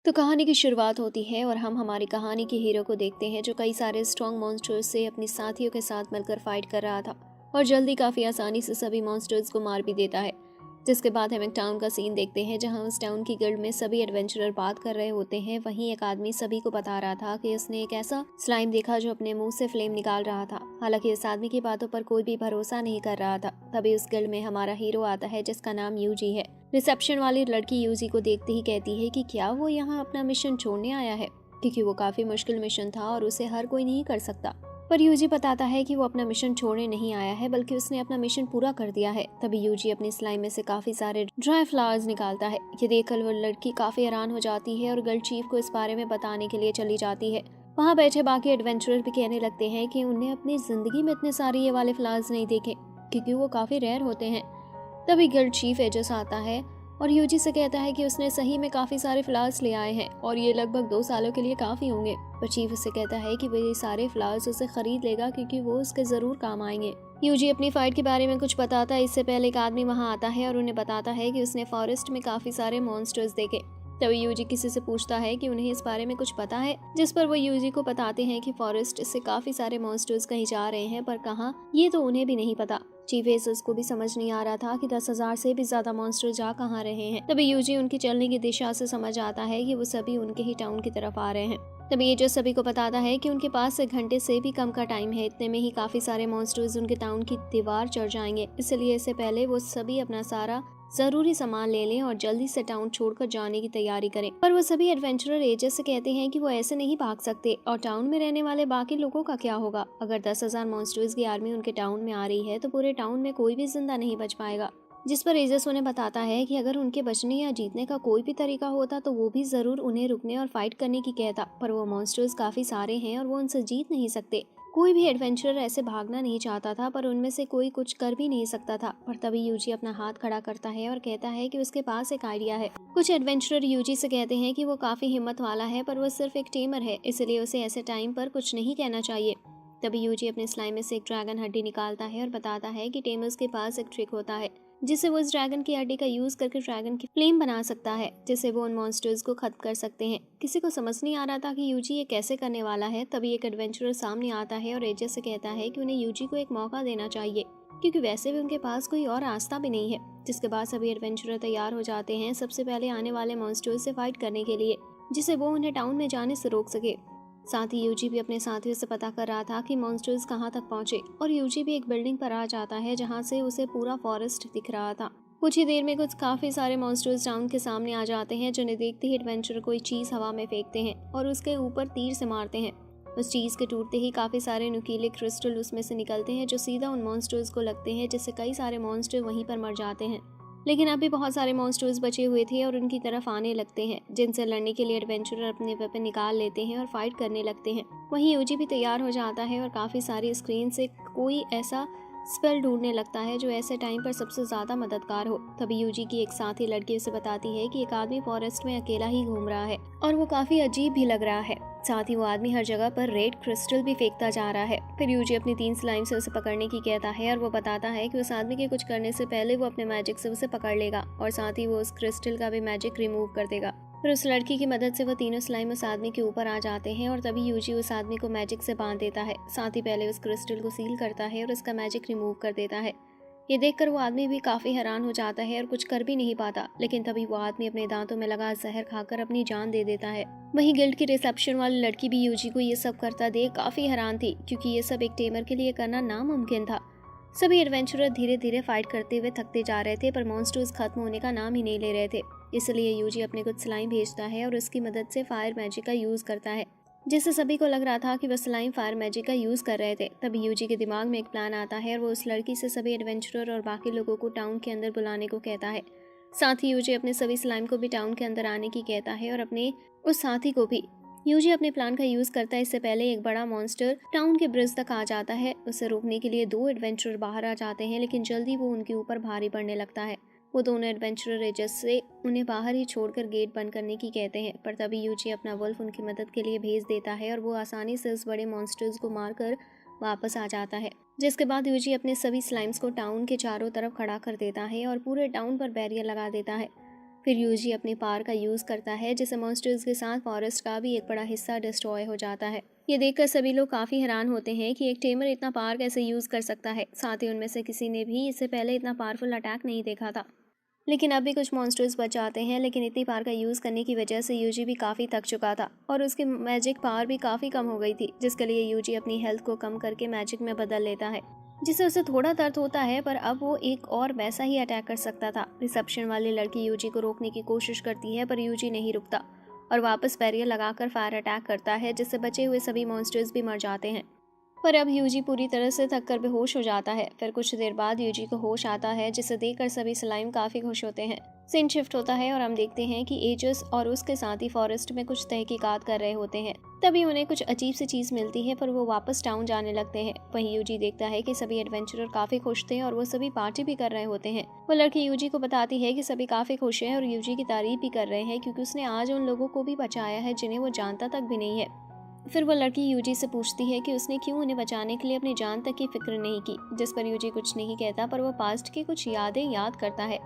तो कहानी की शुरुआत होती है और हम हमारी कहानी के हीरो को देखते हैं जो कई सारे स्ट्रॉन्ग मॉन्स्टर्स से अपने साथियों के साथ मिलकर फाइट कर रहा था और जल्दी काफ़ी आसानी से सभी मॉन्स्टर्स को मार भी देता है। जिसके बाद हम एक टाउन का सीन देखते हैं जहां उस टाउन की गिल्ड में सभी एडवेंचरर बात कर रहे होते हैं। वहीं एक आदमी सभी को बता रहा था कि उसने एक ऐसा स्लाइम देखा जो अपने मुंह से फ्लेम निकाल रहा था। हालांकि इस आदमी की बातों पर कोई भी भरोसा नहीं कर रहा था। तभी उस गिल्ड में हमारा हीरो आता है जिसका नाम यूजी है। रिसेप्शन वाली लड़की यूजी को देखते ही कहती है कि क्या वो यहाँ अपना मिशन छोड़ने आया है, क्योंकि वो काफी मुश्किल मिशन था और उसे हर कोई नहीं कर सकता। पर यूजी बताता है कि वो अपना मिशन छोड़ने नहीं आया है बल्कि उसने अपना मिशन पूरा कर दिया है। तभी यूजी अपनी स्लाइम में से काफी सारे ड्राई फ्लावर्स निकालता है। ये देखकर वो लड़की काफी हैरान हो जाती है और गर्ल चीफ को इस बारे में बताने के लिए चली जाती है। वहाँ बैठे बाकी एडवेंचरर भी कहने लगते हैं कि उन्हें अपनी जिंदगी में इतने सारे ये वाले फ्लावर्स नहीं देखे, क्योंकि वो काफी रेयर होते हैं। तभी गिल्ड चीफ एजस आता है और यूजी से कहता है कि उसने सही में काफी सारे फ्लावर्स ले आए हैं और ये लगभग 2 सालों के लिए काफी होंगे। पर चीफ उससे कहता है कि वो ये सारे फ्लावर्स उसे खरीद लेगा क्योंकि वो उसके जरूर काम आएंगे। यूजी अपनी फाइट के बारे में कुछ बताता है। इससे पहले एक आदमी वहाँ आता है और उन्हें बताता है कि उसने फॉरेस्ट में काफी सारे मॉन्स्टर्स देखे। तभी यूजी किसी से पूछता है कि उन्हें इस बारे में कुछ पता है, जिस पर वो यूजी को बताते हैं कि फॉरेस्ट से काफी सारे मॉन्स्टर्स कहीं जा रहे हैं, पर कहाँ ये तो उन्हें भी नहीं पता। चीफ एसस को भी समझ नहीं आ रहा था कि 10,000 से भी ज्यादा मॉन्स्टर जा कहाँ रहे हैं। तभी यूजी उनकी चलने की दिशा से समझ आता है कि वो सभी उनके ही टाउन की तरफ आ रहे हैं। तभी एजस सभी को बताता है कि उनके पास 1 घंटे से भी कम का टाइम है। इतने में ही काफी सारे मॉन्स्टर्स उनके टाउन की दीवार चढ़ जाएंगे, इसलिए इससे पहले वो सभी अपना सारा जरूरी सामान ले लें और जल्दी से टाउन छोड़कर जाने की तैयारी करें। पर वो सभी एडवेंचरर एजस से कहते हैं कि वो ऐसे नहीं भाग सकते और टाउन में रहने वाले बाकी लोगों का क्या होगा। अगर 10,000 मॉन्स्टर्स की आर्मी उनके टाउन में आ रही है तो पूरे टाउन में कोई भी जिंदा नहीं बच पाएगा। जिस पर एजस उन्हें बताता है कि अगर उनके बचने या जीतने का कोई भी तरीका होता तो वो भी जरूर उन्हें रुकने और फाइट करने की कहता, पर वो मॉन्स्टर्स काफी सारे हैं और वो उनसे जीत नहीं सकते। कोई भी एडवेंचरर ऐसे भागना नहीं चाहता था, पर उनमें से कोई कुछ कर भी नहीं सकता था। पर तभी यूजी अपना हाथ खड़ा करता है और कहता है कि उसके पास एक आइडिया है। कुछ एडवेंचरर यूजी से कहते हैं कि वो काफी हिम्मत वाला है, पर वो सिर्फ एक टेमर है, इसलिए उसे ऐसे टाइम पर कुछ नहीं कहना चाहिए। तभी यूजी अपने स्लाइम में से एक ड्रैगन हड्डी निकालता है और बताता है कि टेमर्स के पास एक ट्रिक होता है जिससे वो इस ड्रैगन की हड्डी का यूज करके ड्रैगन की फ्लेम बना सकता है, जिससे वो उन मॉन्स्टर्स को खत्म कर सकते हैं। किसी को समझ नहीं आ रहा था कि यूजी ये कैसे करने वाला है। तभी एक एडवेंचरर सामने आता है और एजस से कहता है कि उन्हें यूजी को एक मौका देना चाहिए, क्योंकि वैसे भी उनके पास कोई और रास्ता भी नहीं है। जिसके बाद सभी एडवेंचरर तैयार हो जाते हैं सबसे पहले आने वाले मॉन्स्टर्स से फाइट करने के लिए, जिससे वो उन्हें टाउन में जाने से रोक सके। साथ ही यूजी भी अपने साथियों से पता कर रहा था कि मॉन्स्टर्स कहाँ तक पहुंचे और यूजी भी एक बिल्डिंग पर आ जाता है जहां से उसे पूरा फॉरेस्ट दिख रहा था। कुछ ही देर में कुछ काफी सारे मॉन्स्टर्स टाउन के सामने आ जाते हैं, जिन्हें देखते ही एडवेंचरर कोई चीज हवा में फेंकते हैं और उसके ऊपर तीर से मारते हैं। उस चीज के टूटते ही काफी सारे नुकीले क्रिस्टल उसमें से निकलते हैं जो सीधा उन मॉन्स्टर्स को लगते हैं, जिससे कई सारे मॉन्स्टर वहीं पर मर जाते हैं। लेकिन अभी बहुत सारे मॉन्स्टर्स बचे हुए थे और उनकी तरफ आने लगते हैं, जिनसे लड़ने के लिए एडवेंचरर अपने वेपन निकाल लेते हैं और फाइट करने लगते हैं। वहीं यूजी भी तैयार हो जाता है और काफी सारी स्क्रीन से कोई ऐसा स्पेल ढूंढने लगता है जो ऐसे टाइम पर सबसे ज्यादा मददगार हो। तभी यूजी की एक साथी लड़की उसे बताती है कि एक आदमी फॉरेस्ट में अकेला ही घूम रहा है और वो काफी अजीब भी लग रहा है। साथ ही वो आदमी हर जगह पर रेड क्रिस्टल भी फेंकता जा रहा है। फिर यूजी अपनी 3 स्लाइम से उसे पकड़ने की कहता है और वो बताता है कि उस आदमी के कुछ करने से पहले वो अपने मैजिक से उसे पकड़ लेगा और साथ ही वो उस क्रिस्टल का भी मैजिक रिमूव कर देगा। फिर उस लड़की की मदद से वो तीनों स्लाइम उस आदमी के ऊपर आ जाते हैं और तभी यूजी उस आदमी को मैजिक से बांध देता है। साथ ही पहले उस क्रिस्टल को सील करता है और उसका मैजिक रिमूव कर देता है। ये देखकर वो आदमी भी काफी हैरान हो जाता है और कुछ कर भी नहीं पाता, लेकिन तभी वो आदमी अपने दांतों में लगा जहर खाकर अपनी जान दे देता है। वहीं गिल्ड की रिसेप्शन वाली लड़की भी यूजी को ये सब करता देख काफी हैरान थी, क्योंकि ये सब एक टेमर के लिए करना नामुमकिन था। सभी एडवेंचरर धीरे धीरे फाइट करते हुए थकते जा रहे थे, पर मॉन्स्टर्स खत्म होने का नाम ही नहीं ले रहे थे। इसलिए यूजी अपने कुछ स्लाइम भेजता है और उसकी मदद से फायर मैजिक का यूज करता है, जिससे सभी को लग रहा था कि वह स्लाइम फायर मैजिक का यूज कर रहे थे। तभी यूजी के दिमाग में एक प्लान आता है और वो उस लड़की से सभी एडवेंचरर और बाकी लोगों को टाउन के अंदर बुलाने को कहता है। साथ ही यूजी अपने सभी स्लाइम को भी टाउन के अंदर आने की कहता है और अपने उस साथी को भी। यूजी अपने प्लान का यूज करता है। इससे पहले एक बड़ा मॉन्स्टर टाउन के ब्रिज तक आ जाता है। उसे रोकने के लिए 2 एडवेंचरर बाहर आ जाते हैं, लेकिन जल्दी वो उनके ऊपर भारी पड़ने लगता है। वो दोनों एडवेंचरर एजस से उन्हें बाहर ही छोड़कर गेट बंद करने की कहते हैं, पर तभी यूजी अपना वुल्फ उनकी मदद के लिए भेज देता है और वो आसानी से उस बड़े मॉन्स्टर्स को मारकर वापस आ जाता है। जिसके बाद यूजी अपने सभी स्लाइम्स को टाउन के चारों तरफ खड़ा कर देता है और पूरे टाउन पर बैरियर लगा देता है। फिर यूजी अपने पावर का यूज करता है, जिससे मॉन्स्टर्स के साथ फॉरेस्ट का भी एक बड़ा हिस्सा डिस्ट्रॉय हो जाता है। ये देखकर सभी लोग काफी हैरान होते हैं कि एक टेमर इतना पावर कैसे यूज कर सकता है। साथ ही उनमें से किसी ने भी इससे पहले इतना पावरफुल अटैक नहीं देखा था। लेकिन अब भी कुछ मॉन्स्टर्स बच जाते हैं, लेकिन इतनी पावर का यूज़ करने की वजह से यूजी भी काफ़ी थक चुका था और उसकी मैजिक पावर भी काफ़ी कम हो गई थी, जिसके लिए यूजी अपनी हेल्थ को कम करके मैजिक में बदल लेता है, जिससे उसे थोड़ा दर्द होता है, पर अब वो एक और वैसा ही अटैक कर सकता था। रिसेप्शन वाली लड़की यूजी को रोकने की कोशिश करती है, पर यूजी नहीं रुकता और वापस बैरियर लगाकर फायर अटैक करता है, जिससे बचे हुए सभी मॉन्स्टर्स भी मर जाते हैं। पर अब यूजी पूरी तरह से थक कर बेहोश हो जाता है। फिर कुछ देर बाद यूजी को होश आता है, जिसे देखकर सभी स्लाइम काफ़ी खुश होते हैं। सीन शिफ्ट होता है और हम देखते हैं कि एजस और उसके साथ ही फॉरेस्ट में कुछ तहकीकात कर रहे होते हैं। तभी उन्हें कुछ अजीब सी चीज़ मिलती है, पर वो वापस टाउन जाने लगते हैं। वहीं यूजी देखता है कि सभी एडवेंचरर काफ़ी खुश थे और वो सभी पार्टी भी कर रहे होते हैं। वो लड़की यूजी को बताती है कि सभी काफ़ी खुश हैं और यूजी की तारीफ भी कर रहे हैं, क्योंकि उसने आज उन लोगों को भी बचाया है जिन्हें वो जानता तक भी नहीं है। फिर वो लड़की यूजी से पूछती है कि उसने क्यों उन्हें बचाने के लिए अपनी जान तक की फिक्र नहीं की, जिस पर यूजी कुछ नहीं कहता, पर वो पास्ट की कुछ यादें याद करता है।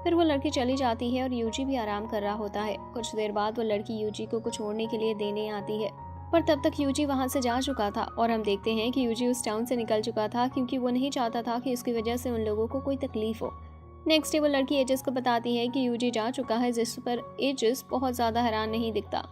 फिर वो लड़की चली जाती है और यूजी भी आराम कर रहा होता है। कुछ देर बाद वो लड़की यूजी को कुछ ओढ़ने के लिए देने आती है, पर तब तक यूजी वहां से जा चुका था और हम देखते हैं कि यूजी उस टाउन से निकल चुका था, क्योंकि वो नहीं चाहता था कि उसकी वजह से उन लोगों को कोई तकलीफ हो। नेक्स्ट डे वो लड़की एजिस को बताती है कि यूजी जा चुका है, जिस पर एजिस बहुत ज़्यादा हैरान नहीं दिखता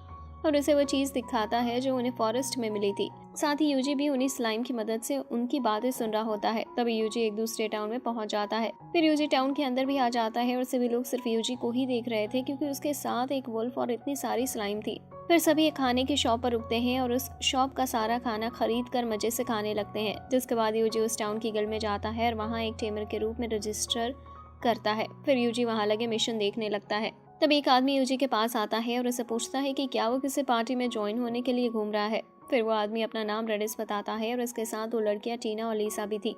और उसे वो चीज़ दिखाता है जो उन्हें फॉरेस्ट में मिली थी। साथ ही यूजी भी उन्हीं स्लाइम की मदद से उनकी बातें सुन रहा होता है। तभी यूजी एक दूसरे टाउन में पहुंच जाता है। फिर यूजी टाउन के अंदर भी आ जाता है और सभी लोग सिर्फ यूजी को ही देख रहे थे, क्योंकि उसके साथ एक वुल्फ और इतनी सारी स्लाइम थी। फिर सभी एक खाने की शॉप पर रुकते हैं और उस शॉप का सारा खाना खरीद कर मजे से खाने लगते हैं, जिसके बाद यूजी उस टाउन की गिल्ड में जाता है और वहाँ एक टेमर के रूप में रजिस्टर करता है। फिर यूजी वहाँ लगे मिशन देखने लगता है। तब एक आदमी यूजी के पास आता है और उसे पूछता है कि क्या वो किसी पार्टी में ज्वाइन होने के लिए घूम रहा है। फिर वो आदमी अपना नाम रेडिस बताता है और उसके साथ 2 लड़कियां टीना और लीसा भी थी।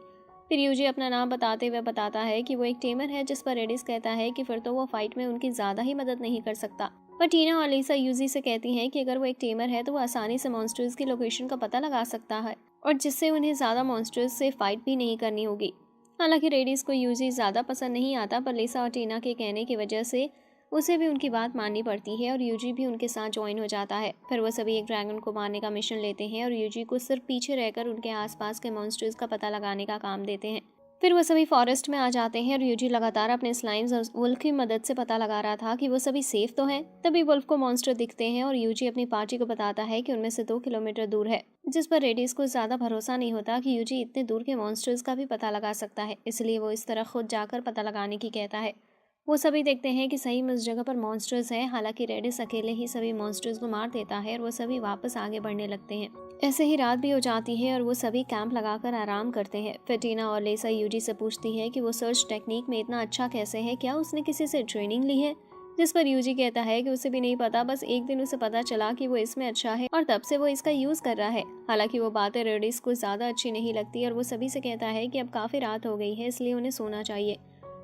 फिर यूजी अपना नाम बताते हुए बताता है कि वो एक टेमर है, जिस पर रेडिस कहता है कि फिर तो वो फाइट में उनकी ज़्यादा ही मदद नहीं कर सकता। पर टीना और लीसा यूजी से कहती हैं कि अगर वो एक टेमर है तो वो आसानी से मॉन्स्टर्स की लोकेशन का पता लगा सकता है और जिससे उन्हें ज़्यादा मॉन्स्टर्स से फाइट भी नहीं करनी होगी। हालांकि रेडिस को यूजी ज़्यादा पसंद नहीं आता, पर लीसा और टीना के कहने की वजह से उसे भी उनकी बात माननी पड़ती है और यूजी भी उनके साथ ज्वाइन हो जाता है। फिर वो सभी एक ड्रैगन को मारने का मिशन लेते हैं और यूजी को सिर्फ पीछे रहकर उनके आसपास के मॉन्स्टर्स का पता लगाने का काम देते हैं। फिर वो सभी फॉरेस्ट में आ जाते हैं और यूजी लगातार अपने स्लाइम्स और वुल्फ की मदद से पता लगा रहा था कि वो सभी सेफ तो हैं। तभी वुल्फ को मॉन्स्टर दिखते हैं और यूजी अपनी पार्टी को बताता है कि उनमें से 2 किलोमीटर दूर है, जिस पर रेडिस को ज़्यादा भरोसा नहीं होता कि यूजी इतने दूर के मॉन्स्टर्स का भी पता लगा सकता है, इसलिए वो इस तरह खुद जाकर पता लगाने की कहता है। वो सभी देखते हैं कि सही में उस जगह पर मॉन्स्टर्स हैं। हालांकि रेडिस अकेले ही सभी मॉन्स्टर्स को मार देता है और वो सभी वापस आगे बढ़ने लगते हैं। ऐसे ही रात भी हो जाती है और वो सभी कैंप लगाकर आराम करते हैं। फिर टीना और लेसा यूजी से पूछती है कि वो सर्च टेक्निक में इतना अच्छा कैसे है, क्या उसने किसी से ट्रेनिंग ली है, जिस पर यूजी कहता है कि उसे भी नहीं पता, बस एक दिन उसे पता चला कि वो इसमें अच्छा है और तब से वो इसका यूज कर रहा है। हालांकि वो बातें रेडिस को ज्यादा अच्छी नहीं लगती और वो सभी से कहता है कि अब काफी रात हो गई है, इसलिए उन्हें सोना चाहिए।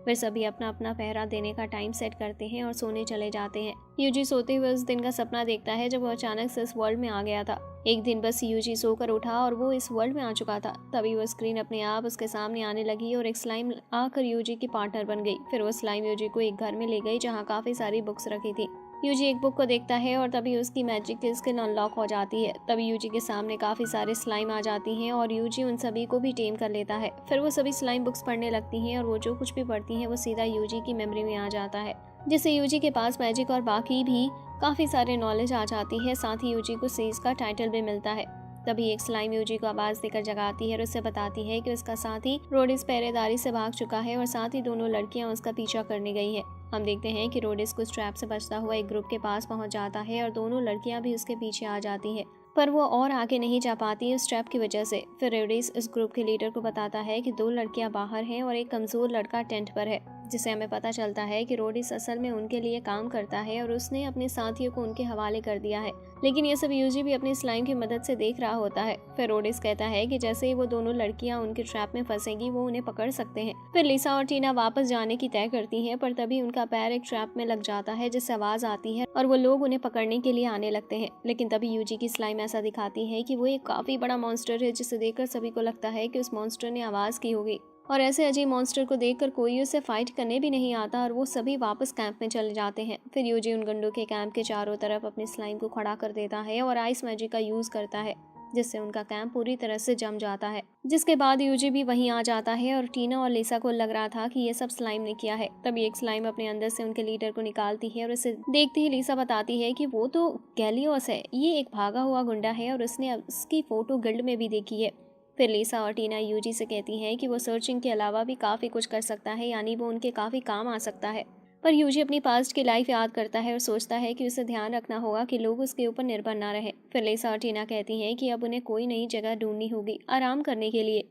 फिर सभी अपना अपना पहरा देने का टाइम सेट करते हैं और सोने चले जाते हैं। यूजी सोते हुए उस दिन का सपना देखता है जब वो अचानक से इस वर्ल्ड में आ गया था। एक दिन बस यूजी सोकर उठा और वो इस वर्ल्ड में आ चुका था। तभी वो स्क्रीन अपने आप उसके सामने आने लगी और एक स्लाइम आकर यूजी की पार्टनर बन गई। फिर वो स्लाइम यूजी को एक घर में ले गई जहाँ काफी सारी बुक्स रखी थी। यूजी एक बुक को देखता है और तभी उसकी मैजिक की स्किल अनलॉक हो जाती है। तभी यूजी के सामने काफी सारे स्लाइम आ जाती हैं और यूजी उन सभी को भी टेम कर लेता है। फिर वो सभी स्लाइम बुक्स पढ़ने लगती हैं और वो जो कुछ भी पढ़ती हैं वो सीधा यूजी की मेमोरी में आ जाता है, जिससे यूजी के पास मैजिक और बाकी भी काफी सारे नॉलेज आ जाती है। साथ ही यूजी को सीज का टाइटल भी मिलता है। तभी एक स्लाइम यूजी को आवाज देकर जगाती है और उससे बताती है कि उसका साथी रोडिस पहरेदारी से भाग चुका है और साथ ही दोनों लड़कियां उसका पीछा करने गई हैं। हम देखते हैं कि रोडिस को ट्रैप से बचता हुआ एक ग्रुप के पास पहुंच जाता है और दोनों लड़कियां भी उसके पीछे आ जाती हैं, पर वो और आगे नहीं जा पाती उस ट्रैप की वजह से। फिर रोडिस इस ग्रुप के लीडर को बताता है कि 2 लड़कियां बाहर हैं और एक कमजोर लड़का टेंट पर है, जिससे हमें पता चलता है कि रोडिस असल में उनके लिए काम करता है और उसने अपने साथियों को उनके हवाले कर दिया है। लेकिन ये सब यूजी भी अपनी स्लाइम की मदद से देख रहा होता है। फिर रोडिस कहता है कि जैसे ही वो दोनों लड़कियां उनके ट्रैप में फंसेंगी वो उन्हें पकड़ सकते हैं। फिर लिसा और टीना वापस जाने की तय करती हैं, पर तभी उनका पैर एक ट्रैप में लग जाता है, जिससे आवाज आती है और वो लोग उन्हें पकड़ने के लिए आने लगते हैं। लेकिन तभी यूजी की स्लाइम ऐसा दिखाती है कि वो एक काफी बड़ा मॉन्स्टर है, जिसे देखकर सभी को लगता है कि उस मॉन्स्टर ने आवाज की होगी। और ऐसे अजीब मॉन्स्टर को देखकर कोई उसे फाइट करने भी नहीं आता और वो सभी वापस कैंप में चले जाते हैं। फिर यूजी उन गुंडों के कैंप के चारों तरफ अपने स्लाइम को खड़ा कर देता है और आइस मैजिक का यूज करता है, जिससे उनका कैंप पूरी तरह से जम जाता है। जिसके बाद यूजी भी वहीं आ जाता है और टीना और लिसा को लग रहा था कि ये सब स्लाइम ने किया है। तभी एक स्लाइम अपने अंदर से उनके लीडर को निकालती है और उसे देखते ही लिसा बताती है कि वो तो गैलियोस है, ये एक भागा हुआ गुंडा है और उसने उसकी फोटो गिल्ड में भी देखी है। फिर लिसा और टीना यूजी से कहती हैं कि वो सर्चिंग के अलावा भी काफ़ी कुछ कर सकता है, यानी वो उनके काफ़ी काम आ सकता है। पर यूजी अपनी पास्ट की लाइफ याद करता है और सोचता है कि उसे ध्यान रखना होगा कि लोग उसके ऊपर निर्भर ना रहे। फिर लिसा और टीना कहती हैं कि अब उन्हें कोई नई जगह ढूंढनी होगी आराम करने के लिए।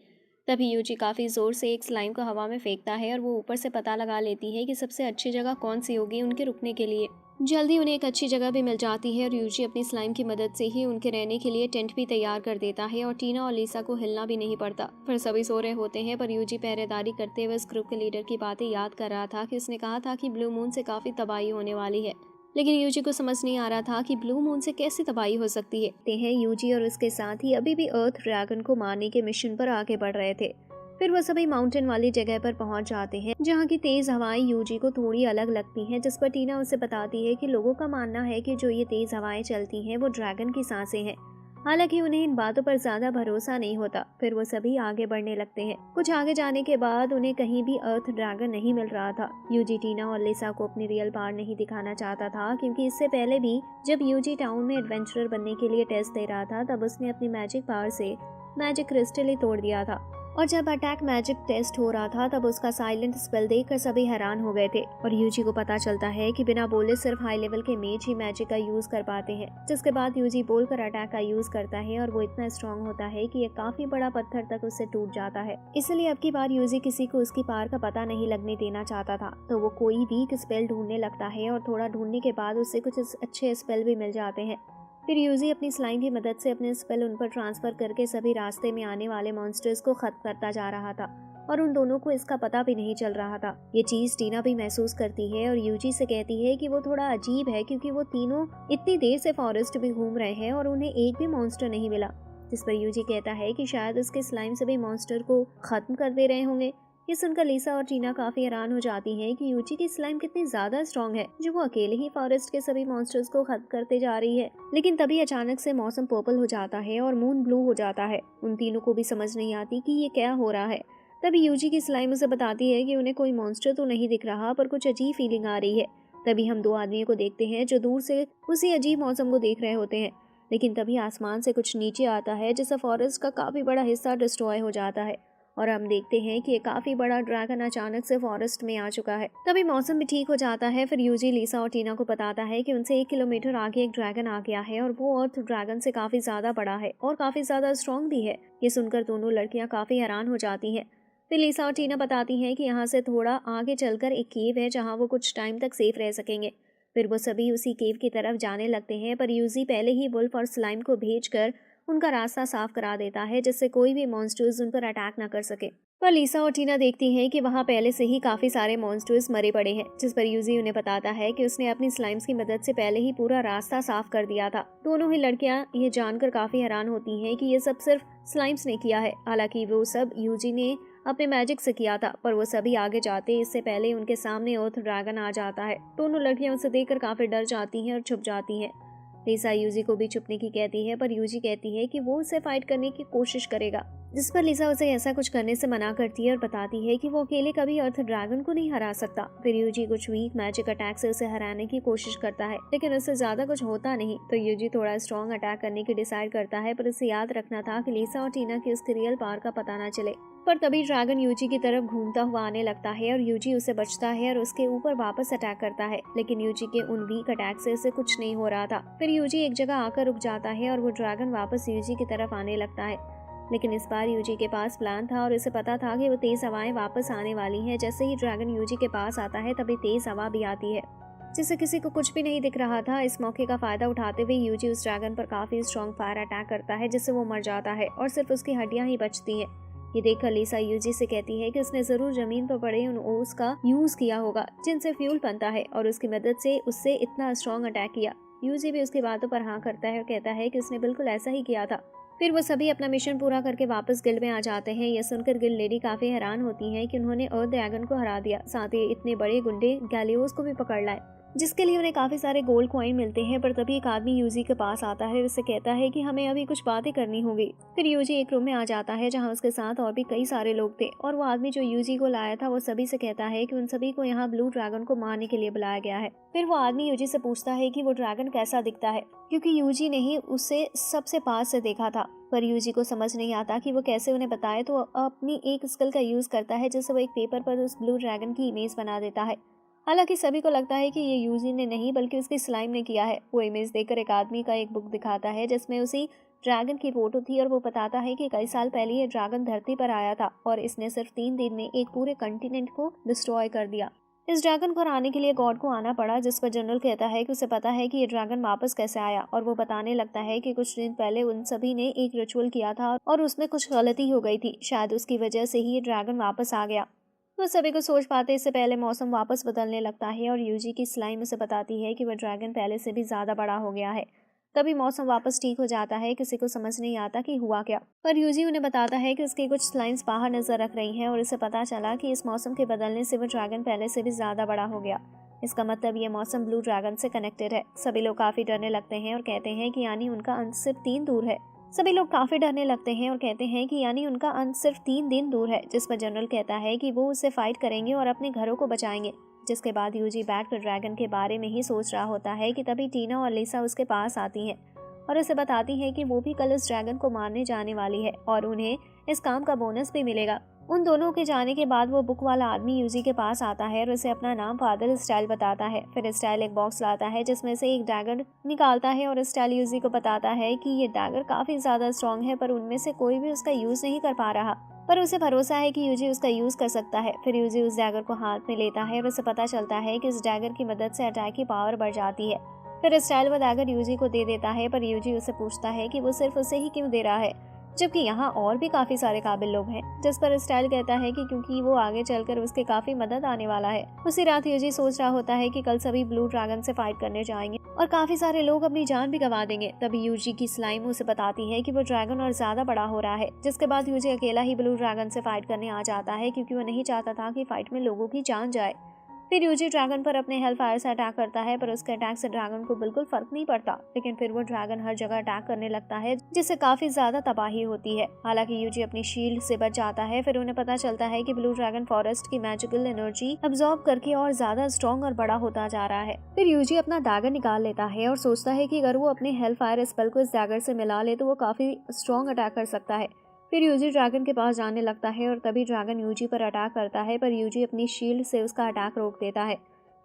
तभी यूजी काफ़ी ज़ोर से एक स्लाइम को हवा में फेंकता है और वो ऊपर से पता लगा लेती है कि सबसे अच्छी जगह कौन सी होगी उनके रुकने के लिए। जल्दी उन्हें एक अच्छी जगह भी मिल जाती है और यूजी अपनी स्लाइम की मदद से ही उनके रहने के लिए टेंट भी तैयार कर देता है और टीना और लिसा को हिलना भी नहीं पड़ता। फिर सभी सो रहे होते हैं, पर यूजी पहरेदारी करते हुए इस ग्रुप के लीडर की बातें याद कर रहा था कि उसने कहा था कि ब्लू मून से काफ़ी तबाही होने वाली है। लेकिन यूजी को समझ नहीं आ रहा था कि ब्लू मून से कैसी तबाही हो सकती है। ते हैं यूजी और उसके साथ ही अभी भी अर्थ ड्रैगन को मारने के मिशन पर आगे बढ़ रहे थे। फिर वो सभी माउंटेन वाली जगह पर पहुंच जाते हैं, जहां की तेज हवाएं यूजी को थोड़ी अलग लगती हैं, जिस पर टीना उसे बताती है कि लोगों का मानना है कि जो ये तेज हवाएं चलती हैं वो ड्रैगन की सांसें हैं। हालांकि उन्हें इन बातों पर ज्यादा भरोसा नहीं होता। फिर वो सभी आगे बढ़ने लगते हैं। कुछ आगे जाने के बाद उन्हें कहीं भी अर्थ ड्रैगन नहीं मिल रहा था। यूजी टीना और लिसा को अपनी रियल पावर नहीं दिखाना चाहता था, क्योंकि इससे पहले भी जब यूजी टाउन में एडवेंचरर बनने के लिए टेस्ट दे रहा था, तब उसने अपनी मैजिक पावर से मैजिक क्रिस्टल ही तोड़ दिया था। और जब अटैक मैजिक टेस्ट हो रहा था, तब उसका साइलेंट स्पेल देखकर सभी हैरान हो गए थे। और यूजी को पता चलता है कि बिना बोले सिर्फ हाई लेवल के मेज ही मैजिक का यूज कर पाते हैं। जिसके बाद यूजी बोलकर अटैक का यूज करता है और वो इतना स्ट्रॉन्ग होता है कि एक काफी बड़ा पत्थर तक उससे टूट जाता है। इसलिए अब की बार यूजी किसी को उसकी पावर का पता नहीं लगने देना चाहता था, तो वो कोई वीक स्पेल ढूंढने लगता है और थोड़ा ढूंढने के बाद उससे कुछ अच्छे स्पेल भी मिल जाते हैं। फिर यूजी अपनी स्लाइम की मदद से अपने स्पेल उन पर ट्रांसफर करके सभी रास्ते में आने वाले मॉन्स्टर्स को खत्म करता जा रहा था और उन दोनों को इसका पता भी नहीं चल रहा था। ये चीज टीना भी महसूस करती है और यूजी से कहती है कि वो थोड़ा अजीब है, क्योंकि वो तीनों इतनी देर से फॉरेस्ट में घूम रहे हैं और उन्हें एक भी मॉन्स्टर नहीं मिला। जिस पर यूजी कहता है कि शायद उसके स्लाइम सभी मॉन्स्टर को खत्म कर दे रहे होंगे। ये सुनकर लिसा और टीना काफी हैरान हो जाती हैं कि यूजी की स्लाइम कितनी ज्यादा स्ट्रॉन्ग है, जो वो अकेले ही फॉरेस्ट के सभी मॉन्स्टर्स को खत्म करते जा रही है। लेकिन तभी अचानक से मौसम पर्पल हो जाता है और मून ब्लू हो जाता है। उन तीनों को भी समझ नहीं आती कि ये क्या हो रहा है। तभी यूजी की स्लाइम उसे बताती है कि उन्हें कोई मॉन्स्टर तो नहीं दिख रहा, पर कुछ अजीब फीलिंग आ रही है। तभी हम दो आदमियों को देखते हैं जो दूर से उसी अजीब मौसम को देख रहे होते हैं। लेकिन तभी आसमान से कुछ नीचे आता है, जिससे फॉरेस्ट का काफी बड़ा हिस्सा डिस्ट्रॉय हो जाता है और हम देखते हैं कि एक काफी बड़ा ड्रैगन अचानक से फॉरेस्ट में आ चुका है। तभी मौसम भी ठीक हो जाता है। फिर यूजी लिसा और टीना को बताता है कि उनसे 1 किलोमीटर आगे एक ड्रैगन आ गया है और वो अर्थ ड्रैगन से काफी ज्यादा बड़ा है और काफी ज्यादा स्ट्रॉन्ग भी है। ये सुनकर दोनों लड़कियां काफी हैरान हो जाती हैं। फिर लिसा और टीना बताती हैं कि यहाँ से थोड़ा आगे चलकर एक केव है, जहाँ वो कुछ टाइम तक सेफ रह सकेंगे। फिर वो सभी उसी केव की तरफ जाने लगते हैं, पर यूजी पहले ही वुल्फ और स्लाइम को भेजकर उनका रास्ता साफ करा देता है, जिससे कोई भी मॉन्स्टर्स उन पर अटैक न कर सके। पर लिसा और टीना देखती हैं कि वहाँ पहले से ही काफी सारे मॉन्स्टर्स मरे पड़े हैं, जिस पर यूजी उन्हें बताता है कि उसने अपनी स्लाइम्स की मदद से पहले ही पूरा रास्ता साफ कर दिया था। दोनों ही लड़कियां ये जानकर काफी हैरान होती हैं कि ये सब सिर्फ स्लाइम्स ने किया है। हालांकि वो सब यूजी ने अपने मैजिक से किया था, पर वो सभी आगे जाते इससे पहले उनके सामने अर्थ ड्रैगन आ जाता है। दोनों लड़कियां उसे देखकर काफी डर जाती हैं और छुप जाती हैं। लिसा यूजी को भी छुपने की कहती है, पर यूजी कहती है कि वो उसे फाइट करने की कोशिश करेगा, जिस पर लिसा उसे ऐसा कुछ करने से मना करती है और बताती है कि वो अकेले कभी अर्थ ड्रैगन को नहीं हरा सकता। फिर यूजी कुछ वीक मैजिक अटैक से उसे हराने की कोशिश करता है, लेकिन उससे ज्यादा कुछ होता नहीं। तो यूजी थोड़ा स्ट्रॉन्ग अटैक करने की डिसाइड करता है, पर उसे याद रखना था कि लिसा और टीना की उसकी रियल पावर का पता ना चले। पर तभी ड्रैगन यूजी की तरफ घूमता हुआ आने लगता है और यूजी उसे बचता है और उसके ऊपर वापस अटैक करता है, लेकिन यूजी के उन वीक अटैक से उसे कुछ नहीं हो रहा था। फिर यूजी एक जगह आकर रुक जाता है और वो ड्रैगन वापस यूजी की तरफ आने लगता है, लेकिन इस बार यूजी के पास प्लान था और उसे पता था कि वो तेज हवाएं वापस आने वाली हैं। जैसे ही ड्रैगन यूजी के पास आता है, तभी तेज हवा भी आती है, जिससे किसी को कुछ भी नहीं दिख रहा था। इस मौके का फायदा उठाते हुए यूजी उस ड्रैगन पर काफी स्ट्रॉन्ग फायर अटैक करता है, जिससे वो मर जाता है और सिर्फ उसकी हड्डियां ही बचती हैं। ये देखकर लिसा यूजी से कहती है कि उसने जरूर जमीन पर पड़े उन ओस का यूज किया होगा, जिनसे फ्यूल बनता है, और उसकी मदद से उससे इतना स्ट्रॉन्ग अटैक किया। यूजी भी उसकी बातों पर हाँ करता है और कहता है कि उसने बिल्कुल ऐसा ही किया था। फिर वो सभी अपना मिशन पूरा करके वापस गिल्ड में आ जाते हैं। यह सुनकर गिल्ड लेडी काफी हैरान होती हैं कि उन्होंने अर्थ ड्रैगन को हरा दिया, साथ ही इतने बड़े गुंडे गैलियोस को भी पकड़ लाए, जिसके लिए उन्हें काफी सारे गोल्ड कॉइन मिलते हैं। पर तभी एक आदमी यूजी के पास आता है और उससे कहता है कि हमें अभी कुछ बातें करनी होगी। फिर यूजी एक रूम में आ जाता है जहां उसके साथ और भी कई सारे लोग थे, और वो आदमी जो यूजी को लाया था वो सभी से कहता है कि उन सभी को यहाँ ब्लू ड्रैगन को मारने के लिए बुलाया गया है। फिर वो आदमी यूजी से पूछता है कि वो ड्रैगन कैसा दिखता है, क्योंकि यूजी ने ही उसे सबसे पास से देखा था। पर यूजी को समझ नहीं आता कि वो कैसे उन्हें बताए, तो अपनी एक स्किल का यूज करता है जिससे वो एक पेपर पर उस ब्लू ड्रैगन की इमेज बना देता है। हालांकि सभी को लगता है कि ये यूजी ने नहीं बल्कि उसकी स्लाइम ने किया है। वो इमेज देखकर एक आदमी का एक बुक दिखाता है जिसमें उसी ड्रैगन की फोटो थी, और वो बताता है कि कई साल पहले ये ड्रैगन धरती पर आया था और इसने सिर्फ 3 दिन में एक पूरे कंटिनेंट को डिस्ट्रॉय कर दिया। इस ड्रैगन को हराने के लिए गॉड को आना पड़ा, जिस पर जनरल कहता है कि उसे पता है कि ये ड्रैगन वापस कैसे आया, और वो बताने लगता है कि कुछ दिन पहले उन सभी ने एक रिचुअल किया था और उसमें कुछ गलती हो गई थी, शायद उसकी वजह से ही ये ड्रैगन वापस आ गया। वो सभी को सोच पाते इससे पहले मौसम वापस बदलने लगता है और यूजी की स्लाइम उसे बताती है कि वह ड्रैगन पहले से भी ज्यादा बड़ा हो गया है। तभी मौसम वापस ठीक हो जाता है। किसी को समझ नहीं आता कि हुआ क्या, पर यूजी उन्हें बताता है कि उसकी कुछ स्लाइम्स बाहर नजर रख रही हैं और उसे पता चला कि इस मौसम के बदलने से वो ड्रैगन पहले से भी ज्यादा बड़ा हो गया। इसका मतलब ये मौसम ब्लू ड्रैगन से कनेक्टेड है। सभी लोग काफी डरने लगते हैं और कहते हैं कि यानी उनका अंत सिर्फ 3 दूर है। सभी लोग काफी डरने लगते हैं और कहते हैं कि यानी उनका अंत सिर्फ 3 दिन दूर है, जिस पर जनरल कहता है कि वो उससे फाइट करेंगे और अपने घरों को बचाएंगे। जिसके बाद यूजी बैठकर ड्रैगन के बारे में ही सोच रहा होता है कि तभी टीना और लिसा उसके पास आती हैं और उसे बताती है कि वो भी कल इस ड्रैगन को मारने जाने वाली है और उन्हें इस काम का बोनस भी मिलेगा। उन दोनों के जाने के बाद वो बुक वाला आदमी यूजी के पास आता है और उसे अपना नाम फादर स्टाइल बताता है। फिर स्टाइल एक बॉक्स लाता है जिसमें से एक डैगर निकालता है और स्टाइल यूजी को बताता है कि ये डैगर काफी ज्यादा स्ट्रॉन्ग है, पर उनमें से कोई भी उसका यूज नहीं कर पा रहा, पर उसे भरोसा है कि यूजी उसका यूज कर सकता है। फिर यूजी उस डैगर को हाथ में लेता है और उसे पता चलता है कि इस डैगर की मदद से अटैक की पावर बढ़ जाती है। फिर स्टाइल वो डैगर यूजी को दे देता है, पर यूजी उसे पूछता है कि वो सिर्फ उसे ही क्यों दे रहा है, जबकि यहाँ और भी काफी सारे काबिल लोग हैं। जिस पर स्टाइल कहता है कि क्योंकि वो आगे चलकर उसके काफी मदद आने वाला है। उसी रात यूजी सोच रहा होता है कि कल सभी ब्लू ड्रैगन से फाइट करने जाएंगे और काफी सारे लोग अपनी जान भी गंवा देंगे। तभी यूजी की स्लाइम उसे बताती है कि वो ड्रैगन और ज्यादा बड़ा हो रहा है। जिसके बाद यूजी अकेला ही ब्लू ड्रैगन से फाइट करने आ जाता है, क्योंकि वो नहीं चाहता था कि फाइट में लोगों की जान जाए। फिर यूजी ड्रैगन पर अपने हेल फायर से अटैक करता है, पर उसके अटैक से ड्रैगन को बिल्कुल फर्क नहीं पड़ता। लेकिन फिर वो ड्रैगन हर जगह अटैक करने लगता है, जिससे काफी ज्यादा तबाही होती है। हालांकि यूजी अपनी शील्ड से बच जाता है। फिर उन्हें पता चलता है कि ब्लू ड्रैगन फॉरेस्ट की मैजिकल एनर्जी अब्सॉर्ब करके और ज्यादा स्ट्रॉन्ग और बड़ा होता जा रहा है। फिर यूजी अपना डैगर निकाल लेता है और सोचता है कि अगर वो अपने हेल फायर स्पेल को इस डैगर से मिला ले तो वो काफी स्ट्रॉन्ग अटैक कर सकता है। फिर यूजी ड्रैगन के पास जाने लगता है और तभी ड्रैगन यूजी पर अटैक करता है, पर यूजी अपनी शील्ड से उसका अटैक रोक देता है।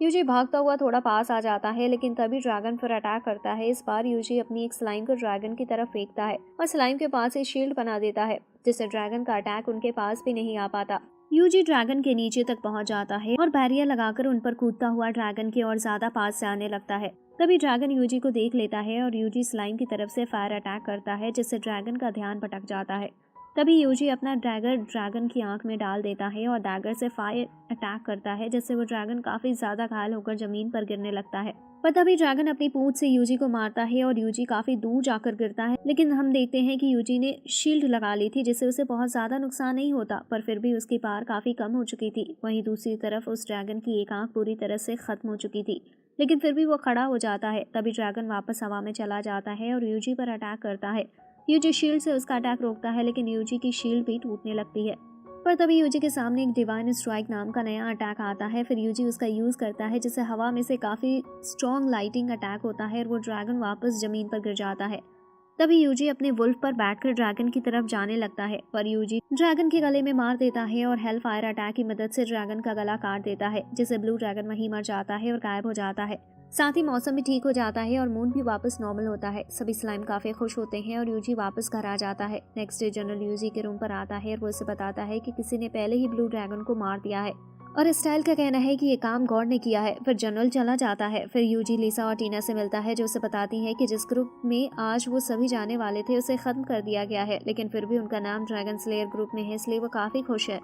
यूजी भागता हुआ थोड़ा पास आ जाता है, लेकिन तभी ड्रैगन फिर अटैक करता है। इस बार यूजी अपनी एक स्लाइम को ड्रैगन की तरफ फेंकता है और स्लाइम के पास एक शील्ड बना देता है, जिससे ड्रैगन का अटैक उनके पास भी नहीं आ पाता। यूजी ड्रैगन के नीचे तक पहुंच जाता है और बैरियर लगाकर उन पर कूदता हुआ ड्रैगन के और ज्यादा पास से आने लगता है। तभी ड्रैगन यूजी को देख लेता है और यूजी स्लाइम की तरफ से फायर अटैक करता है, जिससे ड्रैगन का ध्यान भटक जाता है। तभी यूजी अपना डैगर ड्रैगन की आंख में डाल देता है और डैगर से फायर अटैक करता है, जिससे वो ड्रैगन काफी ज्यादा घायल होकर जमीन पर गिरने लगता है। पर तभी ड्रैगन अपनी पूंछ से यूजी को मारता है और यूजी काफी दूर जाकर गिरता है। लेकिन हम देखते हैं कि यूजी ने शील्ड लगा ली थी, जिससे उसे बहुत ज्यादा नुकसान नहीं होता, पर फिर भी उसकी पावर काफी कम हो चुकी थी। वहीं दूसरी तरफ उस ड्रैगन की एक आंख पूरी तरह से खत्म हो चुकी थी, लेकिन फिर भी वो खड़ा हो जाता है। तभी ड्रैगन वापस हवा में चला जाता है और यूजी पर अटैक करता है। यूजी शील्ड से उसका अटैक रोकता है, लेकिन यूजी की शील्ड भी टूटने लगती है। पर तभी यूजी के सामने एक डिवाइन स्ट्राइक नाम का नया अटैक आता है। फिर यूजी उसका यूज करता है, जिससे हवा में से काफी स्ट्रॉन्ग लाइटिंग अटैक होता है और वो ड्रैगन वापस जमीन पर गिर जाता है। तभी यूजी अपने वुल्फ पर बैठकर ड्रैगन की तरफ जाने लगता है, पर यूजी ड्रैगन के गले में मार देता है और हेल फायर अटैक की मदद से ड्रैगन का गला काट देता है, जिससे ब्लू ड्रैगन वहीं मर जाता है और गायब हो जाता है। साथ ही मौसम भी ठीक हो जाता है और मून भी वापस नॉर्मल होता है। सभी स्लाइम काफी खुश होते हैं और यूजी वापस घर आ जाता है। नेक्स्ट डे जनरल यूजी के रूम पर आता है और वो उसे बताता है कि किसी ने पहले ही ब्लू ड्रैगन को मार दिया है और स्टाइल का कहना है कि ये काम गॉड ने किया है। फिर जनरल चला जाता है। फिर यूजी लिसा और टीना से मिलता है, जो उसे बताती है कि जिस ग्रुप में आज वो सभी जाने वाले थे उसे खत्म कर दिया गया है, लेकिन फिर भी उनका नाम ड्रैगन स्लेयर ग्रुप में है, इसलिए वो काफी खुश है।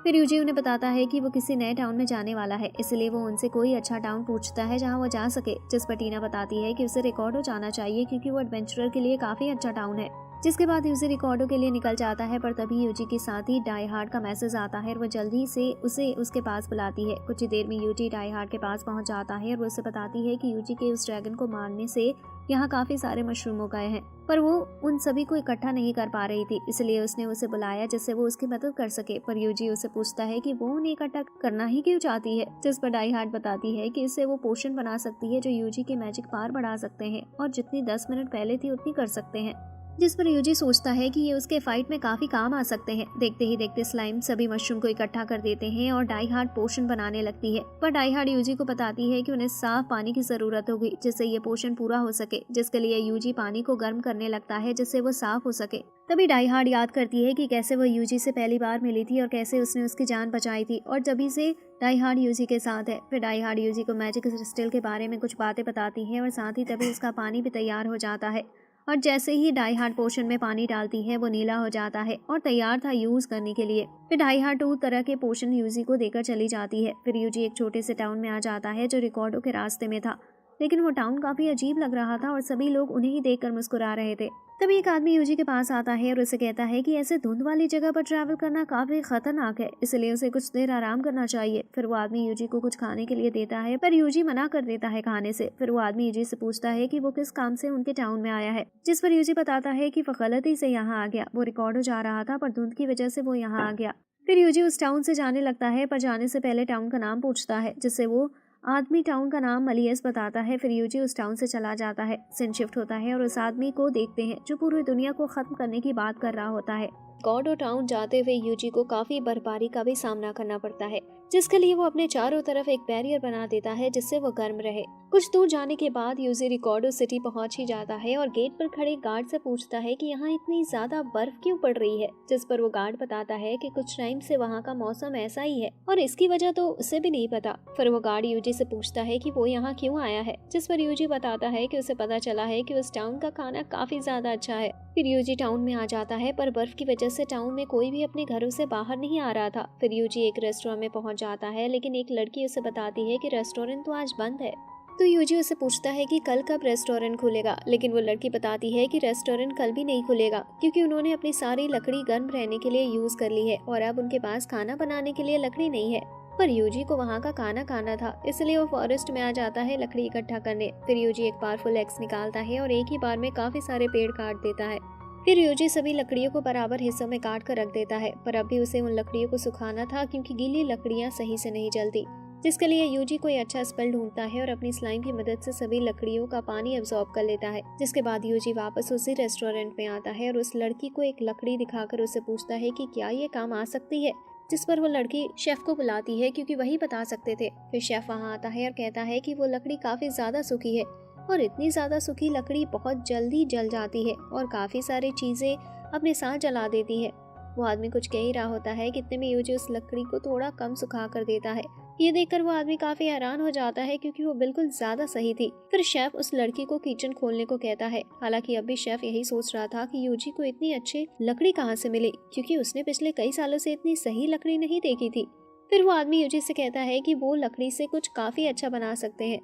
फिर यूजी उन्हें बताता है कि वो किसी नए टाउन में जाने वाला है, इसलिए वो उनसे कोई अच्छा टाउन पूछता है जहाँ वो जा सके, जिस पर टीना बताती है कि उसे रिकॉर्डो जाना चाहिए क्योंकि वो एडवेंचरर के लिए काफी अच्छा टाउन है। जिसके बाद यूजी रिकॉर्डो के लिए निकल जाता है, पर तभी यूजी के साथ ही डाई हार्ड का मैसेज आता है और वो जल्दी से उसे उसके पास बुलाती है। कुछ ही देर में यूजी डाई हार्ड के पास पहुंच जाता है और वो उसे बताती है कि यूजी के उस ड्रैगन को मारने से यहाँ काफी सारे मशरूम हो गए हैं, पर वो उन सभी को इकट्ठा नहीं कर पा रही थी, इसलिए उसने उसे बुलाया जिससे वो उसकी मदद कर सके। पर यूजी उसे पूछता है कि वो उन्हें इकट्ठा करना ही क्यों चाहती है, जिस पर डाई हार्ड बताती है कि इससे वो पोशन बना सकती है जो यूजी के मैजिक पावर बढ़ा सकते हैं और जितनी 10 मिनट पहले थी उतनी कर सकते हैं। जिस पर यूजी सोचता है कि ये उसके फाइट में काफी काम आ सकते हैं। देखते ही देखते स्लाइम सभी मशरूम को इकट्ठा कर देते हैं और डाई हार्ड पोशन बनाने लगती है, पर डाई हार्ड यूजी को बताती है कि उन्हें साफ पानी की जरूरत होगी जिससे ये पोशन पूरा हो सके, जिसके लिए यूजी पानी को गर्म करने लगता है जिससे वो साफ हो सके। तभी डाई हार्ड याद करती है कि कैसे वो यूजी से पहली बार मिली थी और कैसे उसने उसकी जान बचाई थी, और जभी से डाई हार्ड यूजी के साथ है। फिर डाई हार्ड यूजी को मैजिक क्रिस्टल के बारे में कुछ बातें बताती है और साथ ही तभी उसका पानी भी तैयार हो जाता है, और जैसे ही डाई हार्ड पोशन में पानी डालती है वो नीला हो जाता है और तैयार था यूज करने के लिए। फिर डाई हार्ड 2 तरह के पोशन यूजी को देकर चली जाती है। फिर यूजी एक छोटे से टाउन में आ जाता है जो रिकॉर्डो के रास्ते में था, लेकिन वो टाउन काफी अजीब लग रहा था और सभी लोग उन्हें ही देखकर मुस्कुरा रहे थे। तभी एक आदमी यूजी के पास आता है और उसे कहता है कि ऐसे धुंध वाली जगह पर ट्रैवल करना काफी खतरनाक है, इसलिए उसे कुछ देर आराम करना चाहिए। फिर वो आदमी यूजी को कुछ खाने के लिए देता है, पर यूजी मना कर देता है खाने से। फिर वो आदमी यूजी से पूछता है कि वो किस काम से उनके टाउन में आया है, जिस पर यूजी बताता है कि वो गलती से यहाँ आ गया, वो रिकॉर्डो जा रहा था पर धुंध की वजह से वो यहाँ आ गया। फिर यूजी उस टाउन से जाने लगता है, पर जाने से पहले टाउन का नाम पूछता है, जिससे वो आदमी टाउन का नाम मलियस बताता है। फिर यूजी उस टाउन से चला जाता है। सीन शिफ्ट होता है और उस आदमी को देखते हैं जो पूरी दुनिया को खत्म करने की बात कर रहा होता है। गॉडो टाउन जाते हुए यूजी को काफी बर्फबारी का भी सामना करना पड़ता है, जिसके लिए वो अपने चारों तरफ एक बैरियर बना देता है जिससे वो गर्म रहे। कुछ दूर जाने के बाद यूजी रिकॉर्डो सिटी पहुंच ही जाता है और गेट पर खड़े गार्ड से पूछता है कि यहाँ इतनी ज्यादा बर्फ क्यों पड़ रही है, जिस पर वो गार्ड बताता है कि कुछ टाइम से वहाँ का मौसम ऐसा ही है और इसकी वजह तो उसे भी नहीं पता। फिर वो गार्ड यूजी से पूछता है कि वो यहाँ क्यों आया है, जिस पर यूजी बताता है कि उसे पता चला है कि उस टाउन का खाना काफी ज्यादा अच्छा है। फिर यूजी टाउन में आ जाता है, पर बर्फ की वजह से टाउन में कोई भी अपने घरों से बाहर नहीं आ रहा था। फिर यूजी एक रेस्टोरेंट में पहुंच जाता है, लेकिन एक लड़की उसे बताती है कि रेस्टोरेंट तो आज बंद है। तो यूजी उसे पूछता है कि कल कब रेस्टोरेंट खुलेगा, लेकिन वो लड़की बताती है कि रेस्टोरेंट कल भी नहीं खुलेगा क्योंकि उन्होंने अपनी सारी लकड़ी गर्म रहने के लिए यूज कर ली है और अब उनके पास खाना बनाने के लिए लकड़ी नहीं है। पर यूजी को वहाँ का खाना खाना था, इसलिए वो फॉरेस्ट में आ जाता है लकड़ी इकट्ठा करने। फिर यूजी एक पावरफुल एक्स निकालता है और एक ही बार में काफी सारे पेड़ काट देता है। फिर यूजी सभी लकड़ियों को बराबर हिस्सों में काट कर रख देता है, पर अभी उसे उन लकड़ियों को सुखाना था क्योंकि गीली लकड़ियां सही से नहीं जलती, जिसके लिए यूजी कोई अच्छा स्पेल ढूंढता है और अपनी स्लाइम की मदद से सभी लकड़ियों का पानी अब्सॉर्ब कर लेता है। जिसके बाद यूजी वापस उसी रेस्टोरेंट में आता है और उस लड़की को एक लकड़ी दिखाकर उसे पूछता है कि क्या ये काम आ सकती है, जिस पर वो लड़की शेफ को बुलाती है क्योंकि वही बता सकते थे। फिर शेफ वहाँ आता है और कहता है कि वो लकड़ी काफी ज्यादा सूखी है और इतनी ज्यादा सूखी लकड़ी बहुत जल्दी जल जाती है और काफी सारी चीजें अपने साथ जला देती है। वो आदमी कुछ कह ही रहा होता है कि इतने में यूजी उस लकड़ी को थोड़ा कम सुखा कर देता है। ये देखकर वो आदमी काफी हैरान हो जाता है क्योंकि वो बिल्कुल ज्यादा सही थी। फिर शेफ उस लड़की को किचन खोलने को कहता है। हालांकि अब भी शेफ यही सोच रहा था कि यूजी को इतनी अच्छी लकड़ी कहाँ से मिली, क्योंकि उसने पिछले कई सालों से इतनी सही लकड़ी नहीं देखी थी। फिर वो आदमी यूजी से कहता है कि वो लकड़ी से कुछ काफी अच्छा बना सकते हैं,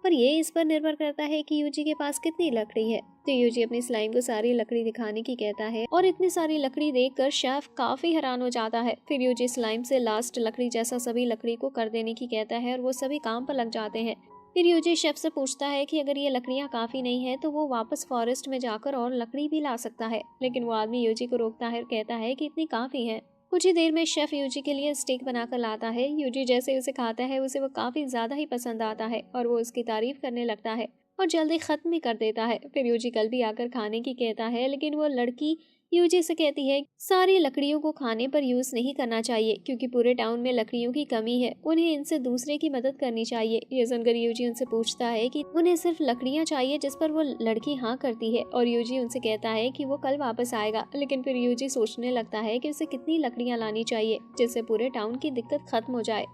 पर ये इस पर निर्भर करता है कि यूजी के पास कितनी लकड़ी है। तो यूजी अपनी स्लाइम को सारी लकड़ी दिखाने की कहता है और इतनी सारी लकड़ी देखकर शेफ काफी हैरान हो जाता है। फिर यूजी स्लाइम से लास्ट लकड़ी जैसा सभी लकड़ी को कर देने की कहता है और वो सभी काम पर लग जाते हैं। फिर यूजी शेफ से पूछता है कि अगर ये लकड़ियाँ काफी नहीं है तो वो वापस फॉरेस्ट में जाकर और लकड़ी भी ला सकता है, लेकिन वो आदमी यूजी को रोकता है और कहता है कि इतनी काफी है। कुछ ही देर में शेफ यूजी के लिए स्टेक बनाकर लाता है। यूजी जैसे उसे खाता है उसे वो काफी ज्यादा ही पसंद आता है और वो उसकी तारीफ करने लगता है और जल्दी खत्म भी कर देता है। फिर यूजी कल भी आकर खाने की कहता है, लेकिन वो लड़की यूजी से कहती है सारी लकड़ियों को खाने पर यूज नहीं करना चाहिए क्योंकि पूरे टाउन में लकड़ियों की कमी है, उन्हें इनसे दूसरे की मदद करनी चाहिए। ये सुनकर यूजी उनसे पूछता है कि उन्हें सिर्फ लकड़ियां चाहिए, जिस पर वो लड़की हाँ करती है और यूजी उनसे कहता है कि वो कल वापस आएगा। लेकिन फिर यूजी सोचने लगता है कि उसे कितनी लकड़ियां लानी चाहिए जिससे पूरे टाउन की दिक्कत खत्म हो जाए।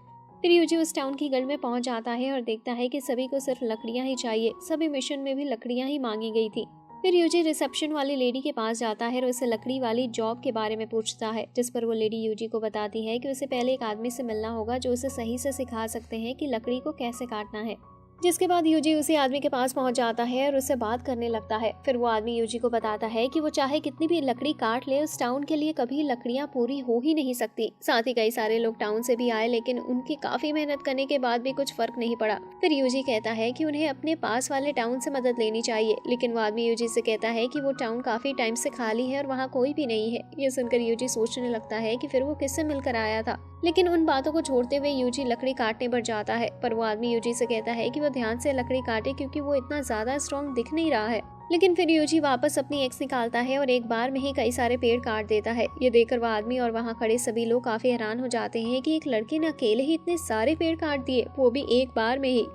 फिर यूजी उस टाउन की गल में पहुंच जाता है और देखता है कि सभी को सिर्फ लकड़ियां ही चाहिए। सभी मिशन में भी लकड़ियां ही मांगी गई थी। फिर यूजी रिसेप्शन वाली लेडी के पास जाता है और उसे लकड़ी वाली जॉब के बारे में पूछता है, जिस पर वो लेडी यूजी को बताती है कि उसे पहले एक आदमी से मिलना होगा जो उसे सही से सिखा सकते हैं कि लकड़ी को कैसे काटना है। जिसके बाद यूजी उसी आदमी के पास पहुंच जाता है और उससे बात करने लगता है। फिर वो आदमी यूजी को बताता है कि वो चाहे कितनी भी लकड़ी काट ले, उस टाउन के लिए कभी लकड़ियां पूरी हो ही नहीं सकती। साथ ही कई सारे लोग टाउन से भी आए, लेकिन उनकी काफी मेहनत करने के बाद भी कुछ फर्क नहीं पड़ा। फिर यूजी कहता है कि उन्हें अपने पास वाले टाउन से मदद लेनी चाहिए, लेकिन वो आदमी यूजी से कहता है कि वो टाउन काफी टाइम से खाली है और वहाँ कोई भी नहीं है। ये सुनकर यूजी सोचने लगता है कि फिर वो किससे मिलकर आया था, लेकिन उन बातों को छोड़ते हुए यूजी लकड़ी काटने पर जाता है। पर वो आदमी यूजी से कहता है कि वो ध्यान से लकड़ी काटे, क्योंकि वो इतना ज्यादा स्ट्रॉन्ग दिख नहीं रहा है। लेकिन फिर यूजी वापस अपनी एक्स निकालता है और एक बार में ही कई सारे पेड़ काट देता है। ये देखकर वह आदमी और वहाँ खड़े सभी लोग काफी हैरान हो जाते हैं कि एक लड़के ने अकेले ही इतने सारे पेड़ काट दिए, वो भी एक बार में ही।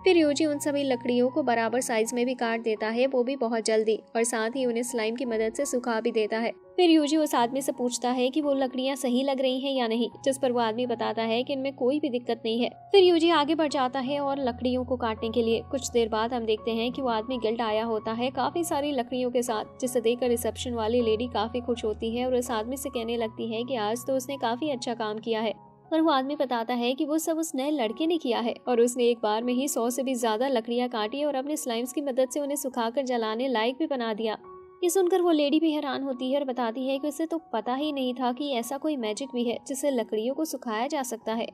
फिर यूजी उन सभी लकड़ियों को बराबर साइज में भी काट देता है, वो भी बहुत जल्दी, और साथ ही उन्हें स्लाइम की मदद से सुखा भी देता है। फिर यूजी उस आदमी से पूछता है कि वो लकड़ियां सही लग रही हैं या नहीं, जिस पर वो आदमी बताता है कि इनमें कोई भी दिक्कत नहीं है। फिर यूजी आगे बढ़ जाता है और लकड़ियों को काटने के लिए। कुछ देर बाद हम देखते हैं कि वो आदमी गिल्ड आया होता है काफी सारी लकड़ियों के साथ, जिसे देखकर रिसेप्शन वाली लेडी काफी खुश होती है और उस आदमी से कहने लगती है कि आज तो उसने काफी अच्छा काम किया है। पर वो आदमी बताता है कि वो सब उस नए लड़के ने किया है और उसने एक बार में ही 100 से भी ज्यादा लकड़ियां काटी और अपने स्लाइम्स की मदद से उन्हें सुखाकर जलाने लायक भी बना दिया। ये सुनकर वो लेडी भी हैरान होती है और बताती है कि उसे तो पता ही नहीं था कि ऐसा कोई मैजिक भी है जिससे लकड़ियों को सुखाया जा सकता है।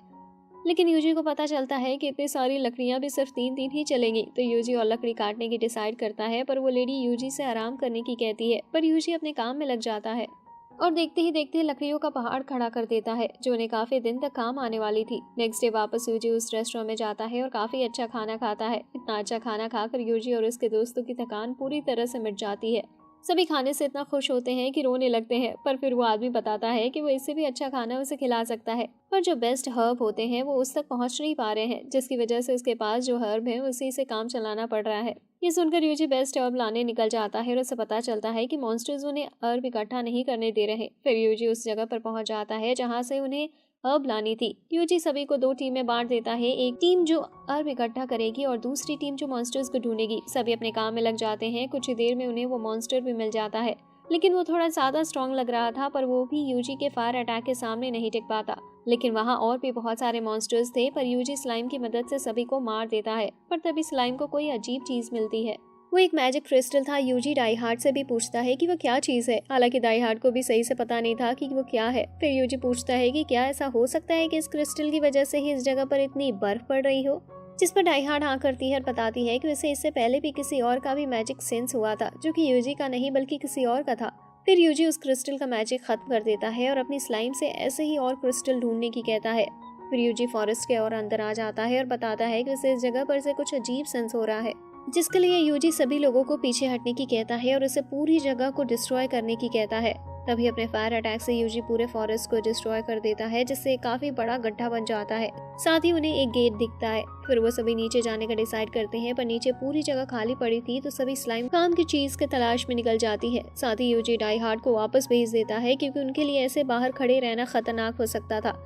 लेकिन यूजी को पता चलता है कि इतनी सारी लकड़ियां भी सिर्फ 3 दिन ही चलेंगी, तो यूजी और लकड़ी काटने की डिसाइड करता है। पर वो लेडी यूजी से आराम करने की कहती है, पर यूजी अपने काम में लग जाता है और देखते ही देखते लकड़ियों का पहाड़ खड़ा कर देता है, जो उन्हें काफी दिन तक काम आने वाली थी। नेक्स्ट डे वापस यूजी उस रेस्टोरेंट में जाता है और काफी अच्छा खाना खाता है। इतना अच्छा खाना खाकर यूजी और उसके दोस्तों की थकान पूरी तरह से मिट जाती है। सभी खाने से इतना खुश होते हैं कि रोने लगते हैं। पर फिर वो आदमी बताता है कि वो इससे भी अच्छा खाना उसे खिला सकता है, पर जो बेस्ट हर्ब होते हैं वो उस तक पहुंच नहीं पा रहे हैं, जिसकी वजह से उसके पास जो हर्ब है उसी से काम चलाना पड़ रहा है। ये सुनकर यूजी बेस्ट हर्ब लाने निकल जाता है और उसे पता चलता है कि मॉन्स्टर्स उन्हें हर्ब इकट्ठा नहीं करने दे रहे। फिर यूजी उस जगह पर पहुंच जाता है जहां से उन्हें हर्ब लानी थी। यूजी सभी को 2 टीम में बांट देता है, एक टीम जो हर्ब इकट्ठा करेगी और दूसरी टीम जो मॉन्स्टर्स को ढूंढेगी। सभी अपने काम में लग जाते हैं। कुछ ही देर में उन्हें वो मॉन्स्टर भी मिल जाता है, लेकिन वो थोड़ा ज्यादा स्ट्रॉन्ग लग रहा था, पर वो भी यूजी के फायर अटैक के सामने नहीं टिक पाता। लेकिन वहाँ और भी बहुत सारे मॉन्स्टर्स थे, पर यूजी स्लाइम की मदद से सभी को मार देता है। पर तभी स्लाइम को कोई अजीब चीज मिलती है। वो एक मैजिक क्रिस्टल था। यूजी डाई हार्ड से भी पूछता है कि वो क्या चीज है, हालांकि डाई हार्ड को भी सही से पता नहीं था कि वो क्या है। फिर यूजी पूछता है कि क्या ऐसा हो सकता है कि इस क्रिस्टल की वजह से ही इस जगह पर इतनी बर्फ पड़ रही हो, जिस पर डाई हार्ड हाँ करती है और बताती है कि उसे इससे पहले भी किसी और का भी मैजिक सेंस हुआ था, जो कि यूजी का नहीं बल्कि किसी और का था। फिर यूजी उस क्रिस्टल का मैजिक खत्म कर देता है और अपनी स्लाइम से ऐसे ही और क्रिस्टल ढूंढने की कहता है। फिर यूजी फॉरेस्ट के और अंदर आ जाता है और बताता है कि उसे इस जगह पर से कुछ अजीब सेंस हो रहा है, जिसके लिए यूजी सभी लोगों को पीछे हटने की कहता है और उसे पूरी जगह को डिस्ट्रॉय करने की कहता है। तभी अपने फायर अटैक से यूजी पूरे फॉरेस्ट को डिस्ट्रॉय कर देता है, जिससे काफी बड़ा गड्ढा बन जाता है। साथ ही उन्हें एक गेट दिखता है। फिर वो सभी नीचे जाने का डिसाइड करते हैं, पर नीचे पूरी जगह खाली पड़ी थी, तो सभी स्लाइम काम की चीज के तलाश में निकल जाती है। साथ ही यूजी डाई हार्ड को वापस भेज देता है, क्योंकि उनके लिए ऐसे बाहर खड़े रहना खतरनाक हो सकता था।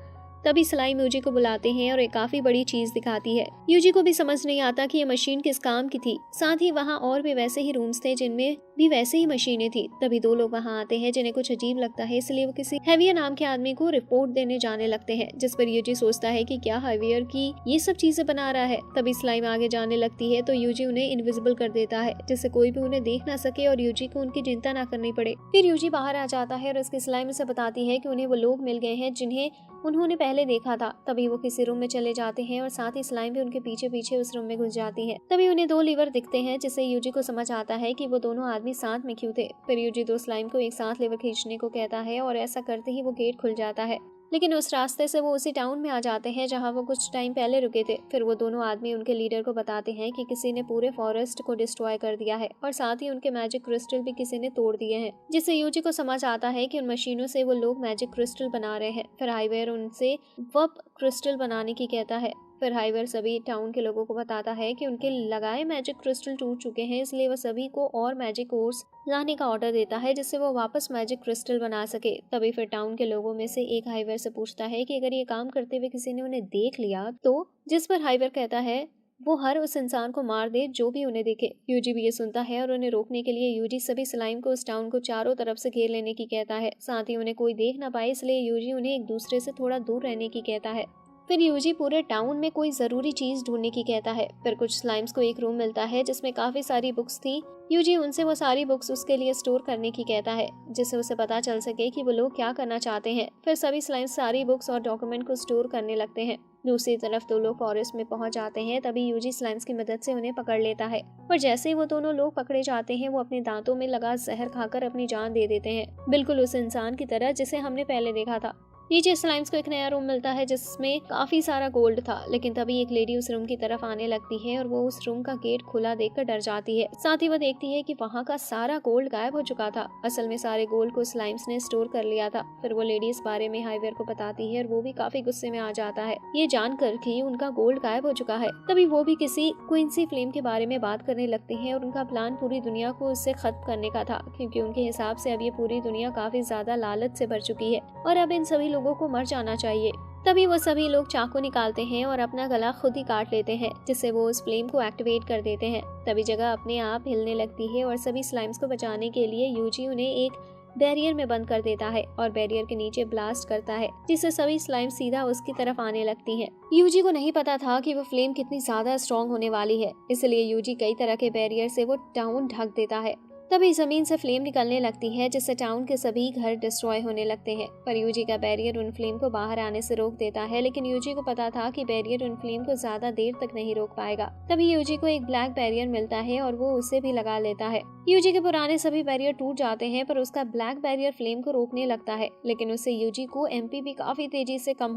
तभी स्लाइम यूजी को बुलाते हैं और एक काफी बड़ी चीज दिखाती है। यूजी को भी समझ नहीं आता कि ये मशीन किस काम की थी। साथ ही वहाँ और भी वैसे ही रूम्स थे जिनमें भी वैसे ही मशीनें थी। तभी 2 लोग वहाँ आते हैं जिन्हें कुछ अजीब लगता है, इसलिए वो किसी हैवियर नाम के आदमी को रिपोर्ट देने जाने लगते हैं, जिस पर यूजी सोचता है कि क्या हैवियर की ये सब चीजें बना रहा है। तभी स्लाइम आगे जाने लगती है, तो यूजी उन्हें इनविजिबल कर देता है, जिससे कोई भी उन्हें देख ना सके और यूजी को उनकी चिंता ना करनी पड़े। फिर यूजी बाहर आ जाता है और उसकी स्लाइम से बताती है कि उन्हें वो लोग मिल गए हैं जिन्हें उन्होंने पहले देखा था। तभी वो किसी रूम में चले जाते हैं और साथ ही स्लाइम भी उनके पीछे पीछे उस रूम में घुस जाती है। तभी उन्हें 2 लीवर दिखते हैं, जिससे यूजी को समझ आता है कि वो दोनों आदमी साथ में क्यों थे। फिर यूजी 2 स्लाइम को एक साथ लीवर खींचने को कहता है और ऐसा करते ही वो गेट खुल जाता है। लेकिन उस रास्ते से वो उसी टाउन में आ जाते हैं जहां वो कुछ टाइम पहले रुके थे। फिर वो दोनों आदमी उनके लीडर को बताते हैं कि किसी ने पूरे फॉरेस्ट को डिस्ट्रॉय कर दिया है और साथ ही उनके मैजिक क्रिस्टल भी किसी ने तोड़ दिए हैं, जिससे यूजी को समझ आता है कि उन मशीनों से वो लोग मैजिक क्रिस्टल बना रहे हैं। फिर हाईवेयर उनसे वप क्रिस्टल बनाने की कहता है। फिर हाईवेयर सभी टाउन के लोगों को बताता है कि उनके लगाए मैजिक क्रिस्टल टूट चुके हैं, इसलिए वो सभी को और मैजिक ओर्स लाने का ऑर्डर देता है, जिससे वो वापस मैजिक क्रिस्टल बना सके। तभी फिर टाउन के लोगों में से एक हाईवेयर से पूछता है कि अगर ये काम करते हुए किसी ने उन्हें देख लिया तो, जिस पर हाईवेयर कहता है वो हर उस इंसान को मार दे जो भी उन्हें देखे। यूजी भी ये सुनता है और उन्हें रोकने के लिए यूजी सभी स्लाइम को उस टाउन को चारों तरफ से घेर लेने की कहता है। साथ ही उन्हें कोई देख ना पाए इसलिए यूजी उन्हें एक दूसरे से थोड़ा दूर रहने की कहता है। फिर यूजी पूरे टाउन में कोई जरूरी चीज ढूंढने की कहता है। फिर कुछ स्लाइम्स को एक रूम मिलता है जिसमें काफी सारी बुक्स थी। यूजी उनसे वो सारी बुक्स उसके लिए स्टोर करने की कहता है जिससे उसे पता चल सके कि वो लोग क्या करना चाहते हैं। फिर सभी स्लाइम्स सारी बुक्स और डॉक्यूमेंट को स्टोर करने लगते हैं। दूसरी तरफ दो लोग फॉरेस्ट में पहुंच जाते हैं। तभी यूजी स्लाइम्स की मदद से उन्हें पकड़ लेता है। पर जैसे ही वो दोनों लोग पकड़े जाते हैं वो अपने दांतों में लगा जहर खाकर अपनी जान दे देते हैं, बिल्कुल उस इंसान की तरह जिसे हमने पहले देखा था। नीचे स्लाइम्स को एक नया रूम मिलता है जिसमें काफी सारा गोल्ड था। लेकिन तभी एक लेडी उस रूम की तरफ आने लगती है और वो उस रूम का गेट खुला देखकर डर जाती है। साथ ही वो देखती है कि वहाँ का सारा गोल्ड गायब हो चुका था। असल में सारे गोल्ड को स्लाइम्स ने स्टोर कर लिया था। फिर वो लेडी इस बारे में हाईवेयर को बताती है और वो भी काफी गुस्से में आ जाता है ये जानकर कि उनका गोल्ड गायब हो चुका है। तभी वो भी किसी क्वींसी फ्लेम के बारे में बात करने लगते हैं और उनका प्लान पूरी दुनिया को उससे खत्म करने का था, क्योंकि उनके हिसाब से अब ये पूरी दुनिया काफी ज्यादा लालच से भर चुकी है और अब इन सभी लोगों को मर जाना चाहिए। तभी वो सभी लोग चाकू निकालते हैं और अपना गला खुद ही काट लेते हैं जिससे वो उस फ्लेम को एक्टिवेट कर देते हैं। तभी जगह अपने आप हिलने लगती है और सभी स्लाइम्स को बचाने के लिए यूजी उन्हें एक बैरियर में बंद कर देता है और बैरियर के नीचे ब्लास्ट करता है जिससे सभी स्लाइम सीधा उसकी तरफ आने लगती हैं। यूजी को नहीं पता था कि वो फ्लेम कितनी ज्यादा स्ट्रॉन्ग होने वाली है, इसलिए यूजी कई तरह के बैरियर से वो टाउन ढक देता है। तभी जमीन से फ्लेम निकलने लगती है जिससे टाउन के सभी घर डिस्ट्रॉय होने लगते हैं। पर यूजी का बैरियर उन फ्लेम को बाहर आने से रोक देता है, लेकिन यूजी को पता था कि बैरियर उन फ्लेम को ज्यादा देर तक नहीं रोक पाएगा। तभी यूजी को एक ब्लैक बैरियर मिलता है और वो उसे भी लगा लेता है। यूजी के पुराने सभी बैरियर टूट जाते हैं पर उसका ब्लैक बैरियर फ्लेम को रोकने लगता है, लेकिन उससे यूजी की एमपी भी काफी तेजी से कम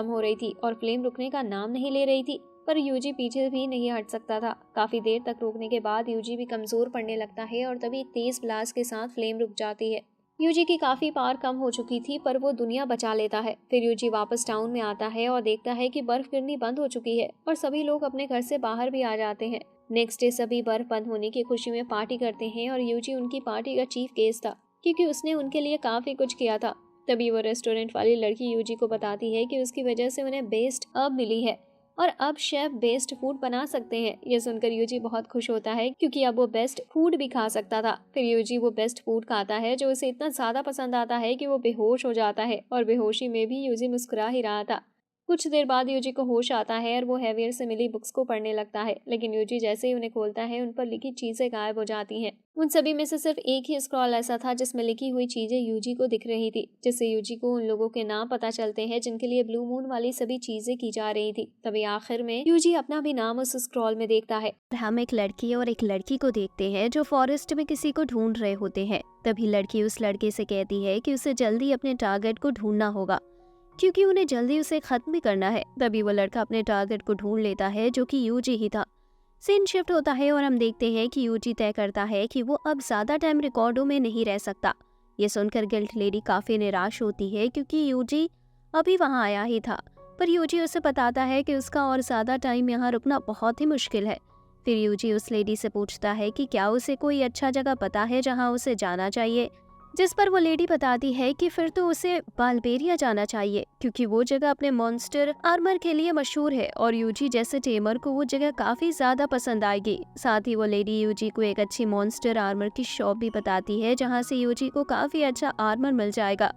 हो रही थी और फ्लेम रुकने का नाम नहीं ले रही थी। पर यूजी पीछे भी नहीं हट सकता था। काफी देर तक रोकने के बाद यूजी भी कमजोर पड़ने लगता है और तभी एक तेज ब्लास्ट के साथ फ्लेम रुक जाती है। यूजी की काफी पावर कम हो चुकी थी पर वो दुनिया बचा लेता है। फिर यूजी वापस टाउन में आता है और देखता है कि बर्फ गिरनी बंद हो चुकी है और सभी लोग अपने घर से बाहर भी आ जाते हैं। नेक्स्ट डे सभी बर्फ बंद होने की खुशी में पार्टी करते हैं और यूजी उनकी पार्टी का चीफ गेस्ट था क्योंकि उसने उनके लिए काफी कुछ किया था। तभी वो रेस्टोरेंट वाली लड़की यूजी को बताती है कि उसकी वजह से उन्हें बेस्ट हर्ब मिली है और अब शेफ बेस्ट फूड बना सकते हैं। ये सुनकर यूजी बहुत खुश होता है क्योंकि अब वो बेस्ट फूड भी खा सकता था। फिर यूजी वो बेस्ट फूड खाता है जो उसे इतना ज्यादा पसंद आता है कि वो बेहोश हो जाता है और बेहोशी में भी यूजी मुस्कुरा ही रहा था। कुछ देर बाद यूजी को होश आता है और वो हैवियर से मिली बुक्स को पढ़ने लगता है, लेकिन यूजी जैसे ही उन्हें खोलता है उन पर लिखी चीजें गायब हो जाती हैं। उन सभी में से सिर्फ एक ही स्क्रॉल ऐसा था जिसमें लिखी हुई चीजें यूजी को दिख रही थी, जिससे यूजी को उन लोगों के नाम पता चलते हैं जिनके लिए ब्लू मून वाली सभी चीजें की जा रही थी। तभी आखिर में यूजी अपना भी नाम उस स्क्रॉल में देखता है। हम एक लड़की और एक लड़की को देखते हैं जो फॉरेस्ट में किसी को ढूंढ रहे होते हैं। तभी लड़की उस लड़के से कहती है कि उसे जल्दी अपने टारगेट को ढूंढना होगा क्योंकि उन्हें जल्दी उसे खत्म भी करना है। तभी वो लड़का अपने टारगेट को ढूंढ लेता है जो कि यूजी ही था। सीन शिफ्ट होता है और हम देखते हैं कि यूजी तय करता है कि वो अब ज्यादा टाइम रिकॉर्डों में नहीं रह सकता। ये सुनकर गिल्ट लेडी काफी निराश होती है क्योंकि यूजी अभी वहाँ आया ही था, पर यूजी उसे बताता है कि उसका और ज्यादा टाइम यहाँ रुकना बहुत ही मुश्किल है। फिर यूजी उस लेडी से पूछता है कि क्या उसे कोई अच्छा जगह पता है जहाँ उसे जाना चाहिए, जिस पर वो लेडी बताती है कि फिर तो उसे बाल्बेरिया जाना चाहिए क्योंकि वो जगह अपने मॉन्स्टर आर्मर के लिए मशहूर है और यूजी जैसे टेमर को वो जगह काफी ज्यादा पसंद आएगी। साथ ही वो लेडी यूजी को एक अच्छी मॉन्स्टर आर्मर की शॉप भी बताती है जहाँ से यूजी को काफी अच्छा आर्मर मिल जाएगा।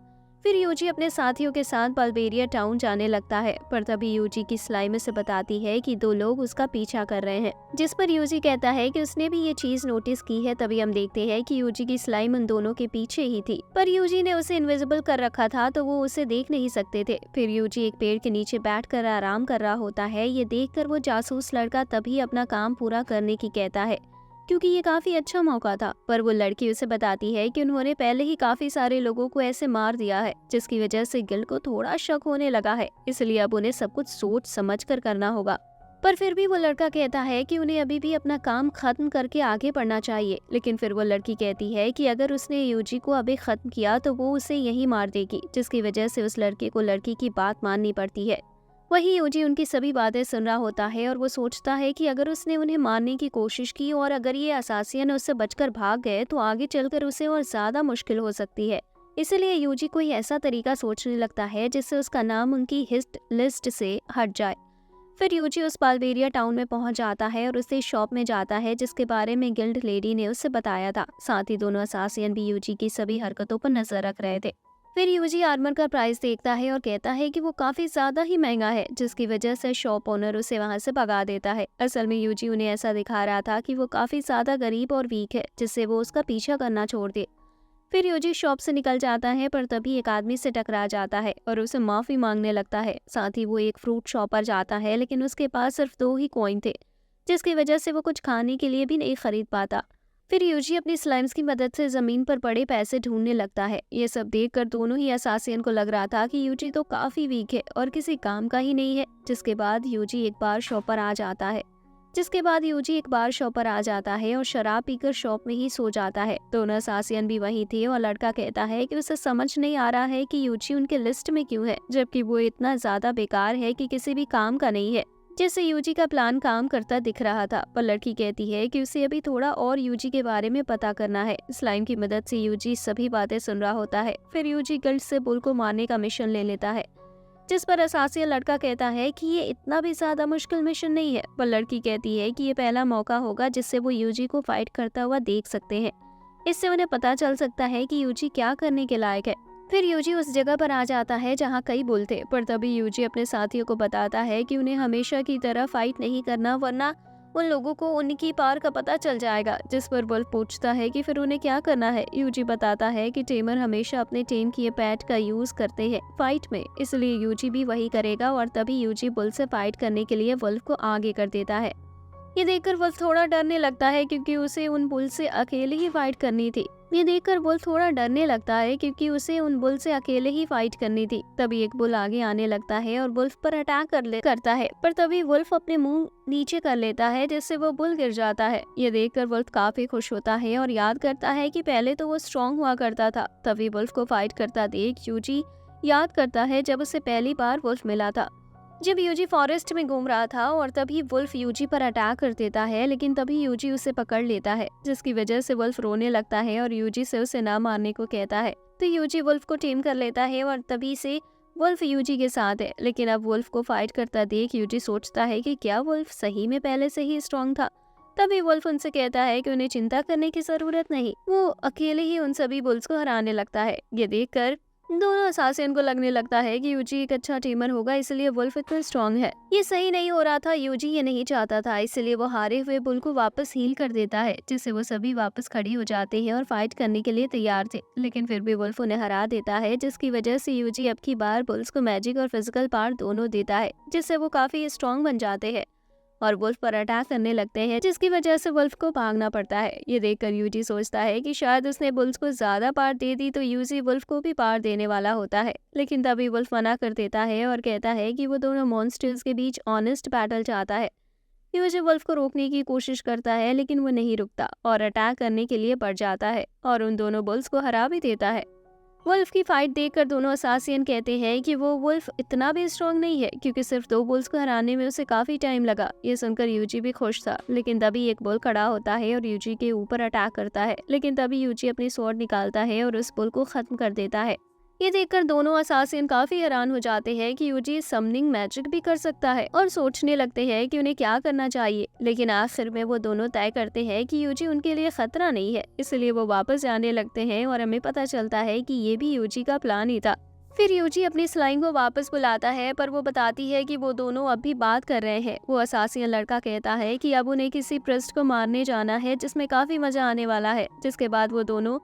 फिर यूजी अपने साथियों के साथ बाल्बेरिया टाउन जाने लगता है, पर तभी यूजी की स्लाइम उसे बताती है कि दो लोग उसका पीछा कर रहे हैं, जिस पर यूजी कहता है कि उसने भी ये चीज नोटिस की है। तभी हम देखते हैं कि यूजी की स्लाइम उन दोनों के पीछे ही थी, पर यूजी ने उसे इनविजिबल कर रखा था तो वो उसे देख नहीं सकते थे। फिर यूजी एक पेड़ के नीचे बैठकर आराम कर रहा होता है। ये देखकर वो जासूस लड़का तभी अपना काम पूरा करने की कहता है क्योंकि ये काफी अच्छा मौका था, पर वो लड़की उसे बताती है कि उन्होंने पहले ही काफी सारे लोगों को ऐसे मार दिया है जिसकी वजह से गिल को थोड़ा शक होने लगा है, इसलिए अब उन्हें सब कुछ सोच समझ कर करना होगा। पर फिर भी वो लड़का कहता है कि उन्हें अभी भी अपना काम खत्म करके आगे बढ़ना चाहिए। लेकिन फिर वो लड़की कहती है कि अगर उसने यूजी को अभी खत्म किया तो वो उसे यहीं मार देगी, जिसकी वजह से उस लड़के को लड़की की बात माननी पड़ती है। वही यूजी उनकी सभी बातें सुन रहा होता है और वो सोचता है कि अगर उसने उन्हें मारने की कोशिश की और अगर ये असासियन उससे बचकर भाग गए तो आगे चलकर उसे और ज्यादा मुश्किल हो सकती है। इसलिए यूजी कोई ऐसा तरीका सोचने लगता है जिससे उसका नाम उनकी हिट लिस्ट से हट जाए। फिर यूजी उस बाल्बेरिया टाउन में पहुंच जाता है और उसे शॉप में जाता है जिसके बारे में गिल्ड लेडी ने उसे बताया था। साथ ही दोनों असासियन भी यूजी की सभी हरकतों पर नजर रख रहे थे। फिर यूजी आर्मर का प्राइस देखता है और कहता है कि वो काफी ज्यादा ही महंगा है, जिसकी वजह से शॉप ओनर उसे वहां से भगा देता है। असल में यूजी उन्हें ऐसा दिखा रहा था कि वो काफी ज्यादा गरीब और वीक है, जिससे वो उसका पीछा करना छोड़ दे। फिर यूजी शॉप से निकल जाता है, पर तभी एक आदमी से टकरा जाता है और उसे माफी मांगने लगता है। साथ ही वो एक फ्रूट शॉप पर जाता है, लेकिन उसके पास सिर्फ 2 ही कॉइन थे, जिसकी वजह से वो कुछ खाने के लिए भी नहीं खरीद पाता। फिर यूजी अपनी स्लाइम्स की मदद से जमीन पर पड़े पैसे ढूंढने लगता है। ये सब देखकर दोनों ही असासियन को लग रहा था कि यूजी तो काफी वीक है और किसी काम का ही नहीं है। जिसके बाद यूजी एक बार शॉप पर आ जाता है और शराब पीकर शॉप में ही सो जाता है। दोनों असासियन भी वहीं थे और लड़का कहता है कि उसे समझ नहीं आ रहा है कि यूजी उनके लिस्ट में क्यों है, जबकि वो इतना ज्यादा बेकार है कि किसी भी काम का नहीं है। जिससे यूजी का प्लान काम करता दिख रहा था, पर लड़की कहती है कि उसे अभी थोड़ा और यूजी के बारे में पता करना है। स्लाइम की मदद से यूजी सभी बातें सुन रहा होता है। फिर यूजी गिल्ड से बुल को मारने का मिशन ले लेता है, जिस पर असासियन लड़का कहता है कि ये इतना भी ज्यादा मुश्किल मिशन नहीं है, पर लड़की कहती है कि ये पहला मौका होगा जिससे वो यूजी को फाइट करता हुआ देख सकते हैं। इससे उन्हें पता चल सकता है कि यूजी क्या करने के लायक है। फिर यूजी उस जगह पर आ जाता है जहाँ कई बुल थे, पर तभी यूजी अपने साथियों को बताता है कि उन्हें हमेशा की तरह फाइट नहीं करना, वरना उन लोगों को उनकी पार का पता चल जाएगा। जिस पर बुल पूछता है कि फिर उन्हें क्या करना है। यूजी बताता है कि टेमर हमेशा अपने टेम किए पैट का यूज करते हैं फाइट में, इसलिए यूजी भी वही करेगा। और तभी यूजी बुल से फाइट करने के लिए वुल्फ को आगे कर देता है। ये देखकर वुल्फ थोड़ा डरने लगता है क्योंकि उसे उन बुल से अकेले ही फाइट करनी थी। तभी एक बुल आगे आने लगता है और वुल्फ पर अटैक करता है, पर तभी वुल्फ अपने मुंह नीचे कर लेता है, जिससे वो बुल गिर जाता है। ये देखकर वुल्फ काफी खुश होता है और याद करता है कि पहले तो वो स्ट्रॉन्ग हुआ करता था। तभी वुल्फ को फाइट करता देख यूजी याद करता है जब उसे पहली बार वुल्फ मिला था, जब यूजी फॉरेस्ट में घूम रहा था। और तभी वुल्फ यूजी पर अटैक कर देता है, लेकिन तभी यूजी उसे पकड़ लेता है, जिसकी वजह से वुल्फ रोने लगता है और यूजी से उसे ना मारने को कहता है। तो यूजी वुल्फ को टेम कर लेता है और तभी से वुल्फ यूजी के साथ है। लेकिन अब वुल्फ को फाइट करता देख यूजी सोचता है कि क्या वुल्फ सही में पहले से ही स्ट्रॉन्ग था। तभी वुल्फ उनसे कहता है कि उन्हें चिंता करने की जरूरत नहीं, वो अकेले ही उन सभी बुल्स को हराने लगता है। ये देखकर दोनों असासियन को लगने लगता है कि यूजी एक अच्छा टीमर होगा, इसलिए वुल्फ इतना स्ट्रॉन्ग है। ये सही नहीं हो रहा था, यूजी ये नहीं चाहता था, इसलिए वो हारे हुए बुल को वापस हील कर देता है, जिससे वो सभी वापस खड़ी हो जाते हैं और फाइट करने के लिए तैयार थे। लेकिन फिर भी वुल्फ उन्हें हरा देता है, जिसकी वजह से यूजी अब की बार बुल्स को मैजिक और फिजिकल पावर दोनों देता है, जिससे वो काफी स्ट्रॉन्ग बन जाते हैं और वुल्फ पर अटैक करने लगते हैं, जिसकी वजह से वुल्फ को भागना पड़ता है। ये देखकर यूजी सोचता है कि शायद उसने बुल्स को ज्यादा पार दे दी तो यूजी वुल्फ को भी पार देने वाला होता है। लेकिन तभी वुल्फ मना कर देता है और कहता है कि वो दोनों मॉन्स्टर्स के बीच ऑनेस्ट बैटल चाहता है। यूजी वुल्फ को रोकने की कोशिश करता है, लेकिन वो नहीं रुकता और अटैक करने के लिए बढ़ जाता है और उन दोनों बुल्स को हरा भी देता है। वुल्फ की फाइट देखकर दोनों असासियन कहते हैं कि वो वुल्फ इतना भी स्ट्रॉन्ग नहीं है, क्योंकि सिर्फ 2 बुल्स को हराने में उसे काफी टाइम लगा। ये सुनकर यूजी भी खुश था, लेकिन तभी एक बुल खड़ा होता है और यूजी के ऊपर अटैक करता है। लेकिन तभी यूजी अपनी स्वॉर्ड निकालता है और उस बुल को खत्म कर देता है। ये देखकर दोनों असासियन काफी हैरान हो जाते हैं कि यूजी समनिंग मैजिक भी कर सकता है और सोचने लगते हैं कि उन्हें क्या करना चाहिए। लेकिन आखिर में वो दोनों तय करते हैं कि यूजी उनके लिए खतरा नहीं है, इसलिए वो वापस जाने लगते हैं और हमें पता चलता है कि ये भी यूजी का प्लान ही था। फिर यूजी अपनी स्लाइम को वापस बुलाता है, पर वो बताती है कि वो दोनों अब भी बात कर रहे हैं। वो असासियन लड़का कहता है कि अब उन्हें किसी प्रिस्ट को मारने जाना है, जिसमें काफी मजा आने वाला है। जिसके बाद वो दोनों